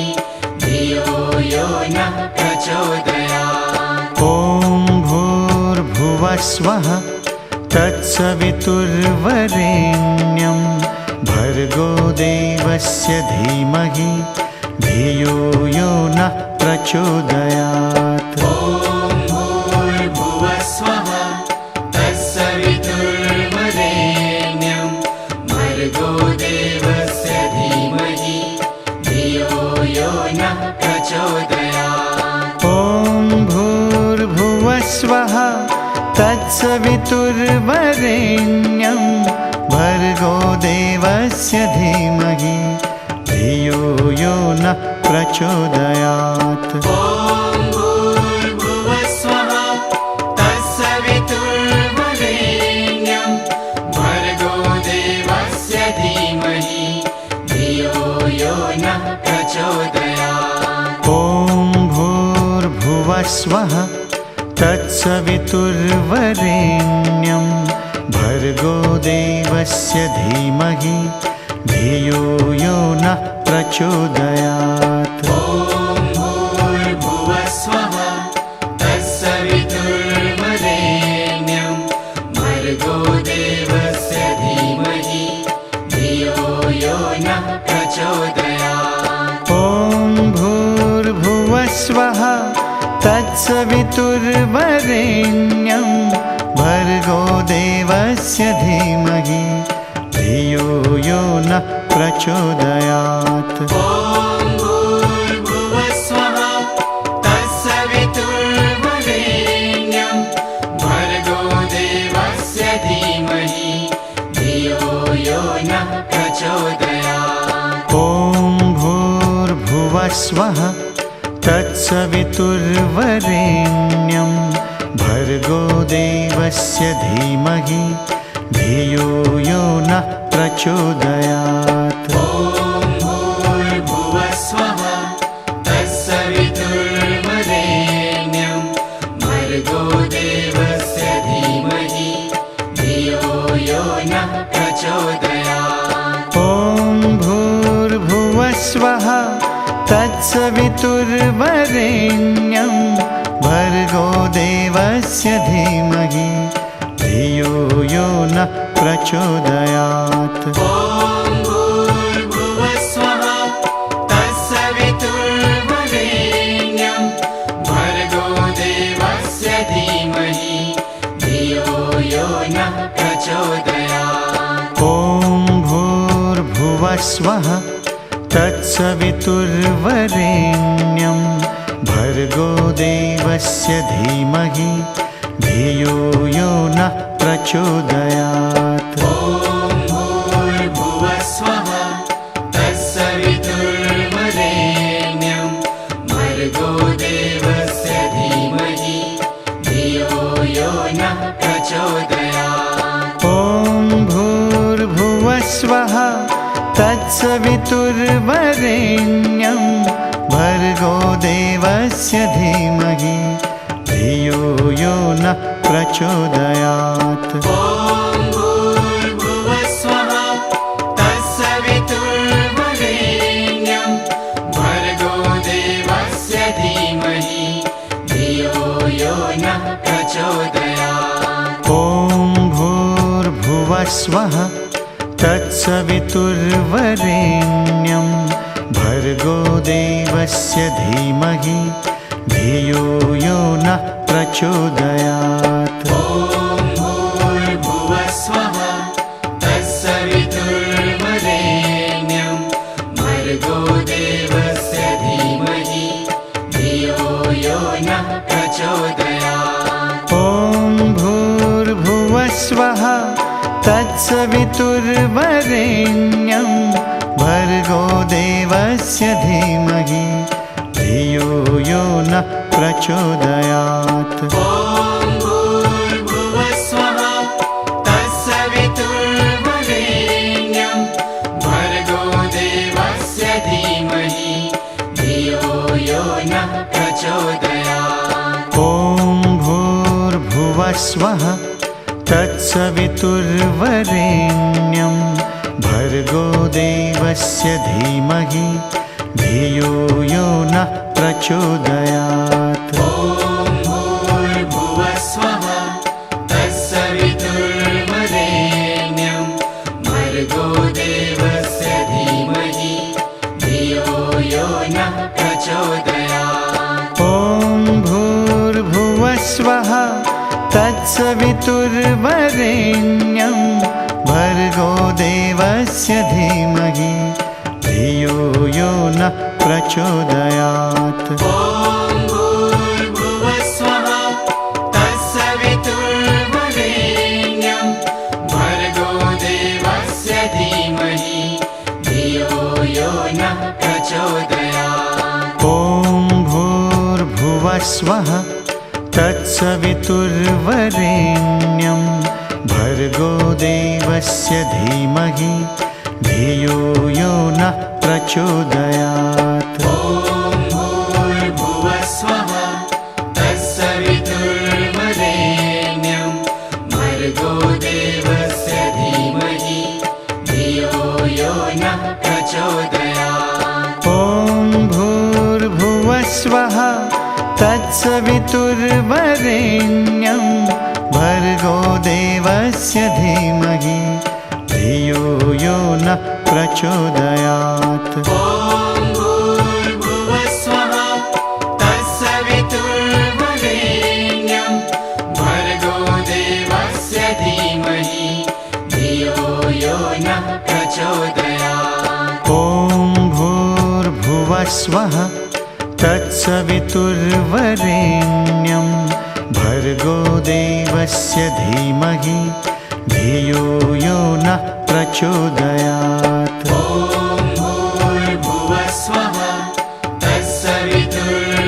धियो यो नः प्रचोदयात्। ॐ भूर्भुवस्वः तत्सवितुर्वरेण्यं भर्गो देवस्य धीमहि धियो यो नः प्रचोदयात्। ॐ भूर्भुवस्वः तत्सवितुर्वरेण्यं भर्गो देवस्य धीमहि धियो यो नः प्रचोदयात्। ॐ भूर्भुवस्वः तत्सवितुर्वरेण्यं भर्गो देवस्य धीमहि धियो यो नः प्रचोदयात्। ॐ भूर्भुवस्वः तत्सवितुर्वरेण्यं भर्गो देवस्य धीमहि धियो यो नः प्रचोदयात्। ॐ भूर्भुवस्वः तत्सवितुर्वरेण्यं भर्गो देवस्य धीमहि धियो यो नः प्रचोदयात्। ॐ भूर्भुवस्वः तत्सवितुर्वरेण्यं भर्गो देवस्य धीमहि धियो यो नः प्रचोदयात्। ॐ भूर्भुवस्वः तत्सवितुर्वरेण्यं भर्गो देवस्य धीमहि धियो यो नः प्रचोदयात्। ॐ भूर्भुवस्वः तत्सवितुर्वरेण्यं तत्सवितुर्वरेण्यं भर्गो देवस्य धीमहि धियो यो नः प्रचोदयात्। ॐ भूर्भुवः स्वः तत्सवितुर्वरेण्यं भर्गो देवस्य धीमहि धियो यो नः प्रचोदयात्। ॐ भूर्भुवः स्वः तत्सवितुर्वरेण्यं भर्गो देवस्य धीमहि धियो यो नः प्रचोदयात्। ॐ भूर्भुवः स्वः तत्सवितुर्वरेण्यं भर्गो देवस्य धीमहि धियो यो नः प्रचोदयात्। ॐ भूर्भुवः स्वः तत्सवितुर्वरेण्यं भर्गो देवस्य धीमहि धियो यो नः प्रचोदयात्। ॐ भूर्भुवः स्वः तत्सवितुर्वरेण्यं भर्गो देवस्य धीमहि धियो यो नः प्रचोदयात्। ॐ भूर्भुवः स्वः तत्सवितुर्वरेण्यं भर्गो देवस्य धीमहि धियो यो नः प्रचोदयात्। ॐ भूर्भुवः स्वः तत्सवितुर्वरेण्यं भर्गो देवस्य धीमहि धियो यो नः प्रचोदयात्। ॐ भूर्भुवः स्वः तत्सवितुर्वरेण्यं भर्गो देवस्य धीमहि धियो यो नः प्रचोदयात्। ॐ भूर्भुवः स्वः तत्सवितुर्वरेण्यं भर्गो देवस्य धीमहि धियो यो नः प्रचोदयात्। ॐ भूर्भुवः स्वः तत्सवितुर्वरेण्यं भर्गो देवस्य धीमहि धियो यो नः प्रचोदयात्। ॐ भूर्भुवः स्वः तत्सवितुर्वरेण्यं भर्गो देवस्य धीमहि धियो यो नः प्रचोदयात्। ॐ भूर्भुवः स्वः तत्सवितुर्वरेण्यं भर्गो देवस्य धीमहि धियो यो नः प्रचोदयात्। ॐ भूर्भुवः स्वः तत्सवितुर्वरेण्यं भर्गो देवस्य धीमहि धियो यो नः प्रचोदयात्। ॐ भूर्भुवः स्वः तत्सवितुर्वरेण्यं भर्गो देवस्य धीमहि धियो यो नः प्रचोदयात्। ॐ भूर्भुवः स्वः तत्सवितुर्वरेण्यं भर्गो देवस्य धीमहि धियो यो नः प्रचोदयात्। ॐ भूर्भुवः स्वः तत्सवितुर्वरेण्यं भर्गो देवस्य धीमहि धियो यो नः प्रचोदयात्। ॐ भूर्भुवः स्वः तत्सवितुर्वरेण्यं भर्गो देवस्य धीमहि धियो यो नः प्रचोदयात्। ॐ भूर्भुवः स्वः तत्सवितुर्वरेण्यं भर्गो देवस्य धीमहि धियो यो नः प्रचोदयात्। ॐ भूर्भुवः स्वः तत्सवितुर्वरेण्यं भर्गो देवस्य धीमहि धियो यो नः प्रचोदयात्। ॐ भूर्भुवः स्वः तत्सवितुर्वरेण्यं भर्गो देवस्य धीमहि धियो यो नः प्रचोदयात्। ॐ भूर्भुवः स्वः तत्सवितुर्वरेण्यं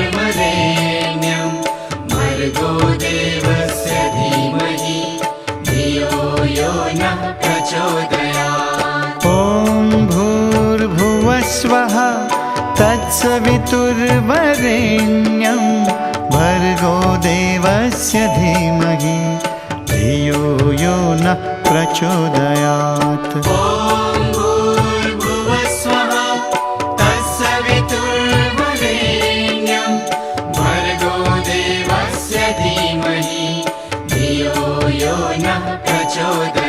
देवस्य धीमहि धियो यो नः प्रचोदयात्। ॐ भूर्भुवस्वः तत्सवितुर्वरेण्यं भर्गो देवस्य धीमहि धियो यो नः प्रचोदयात्।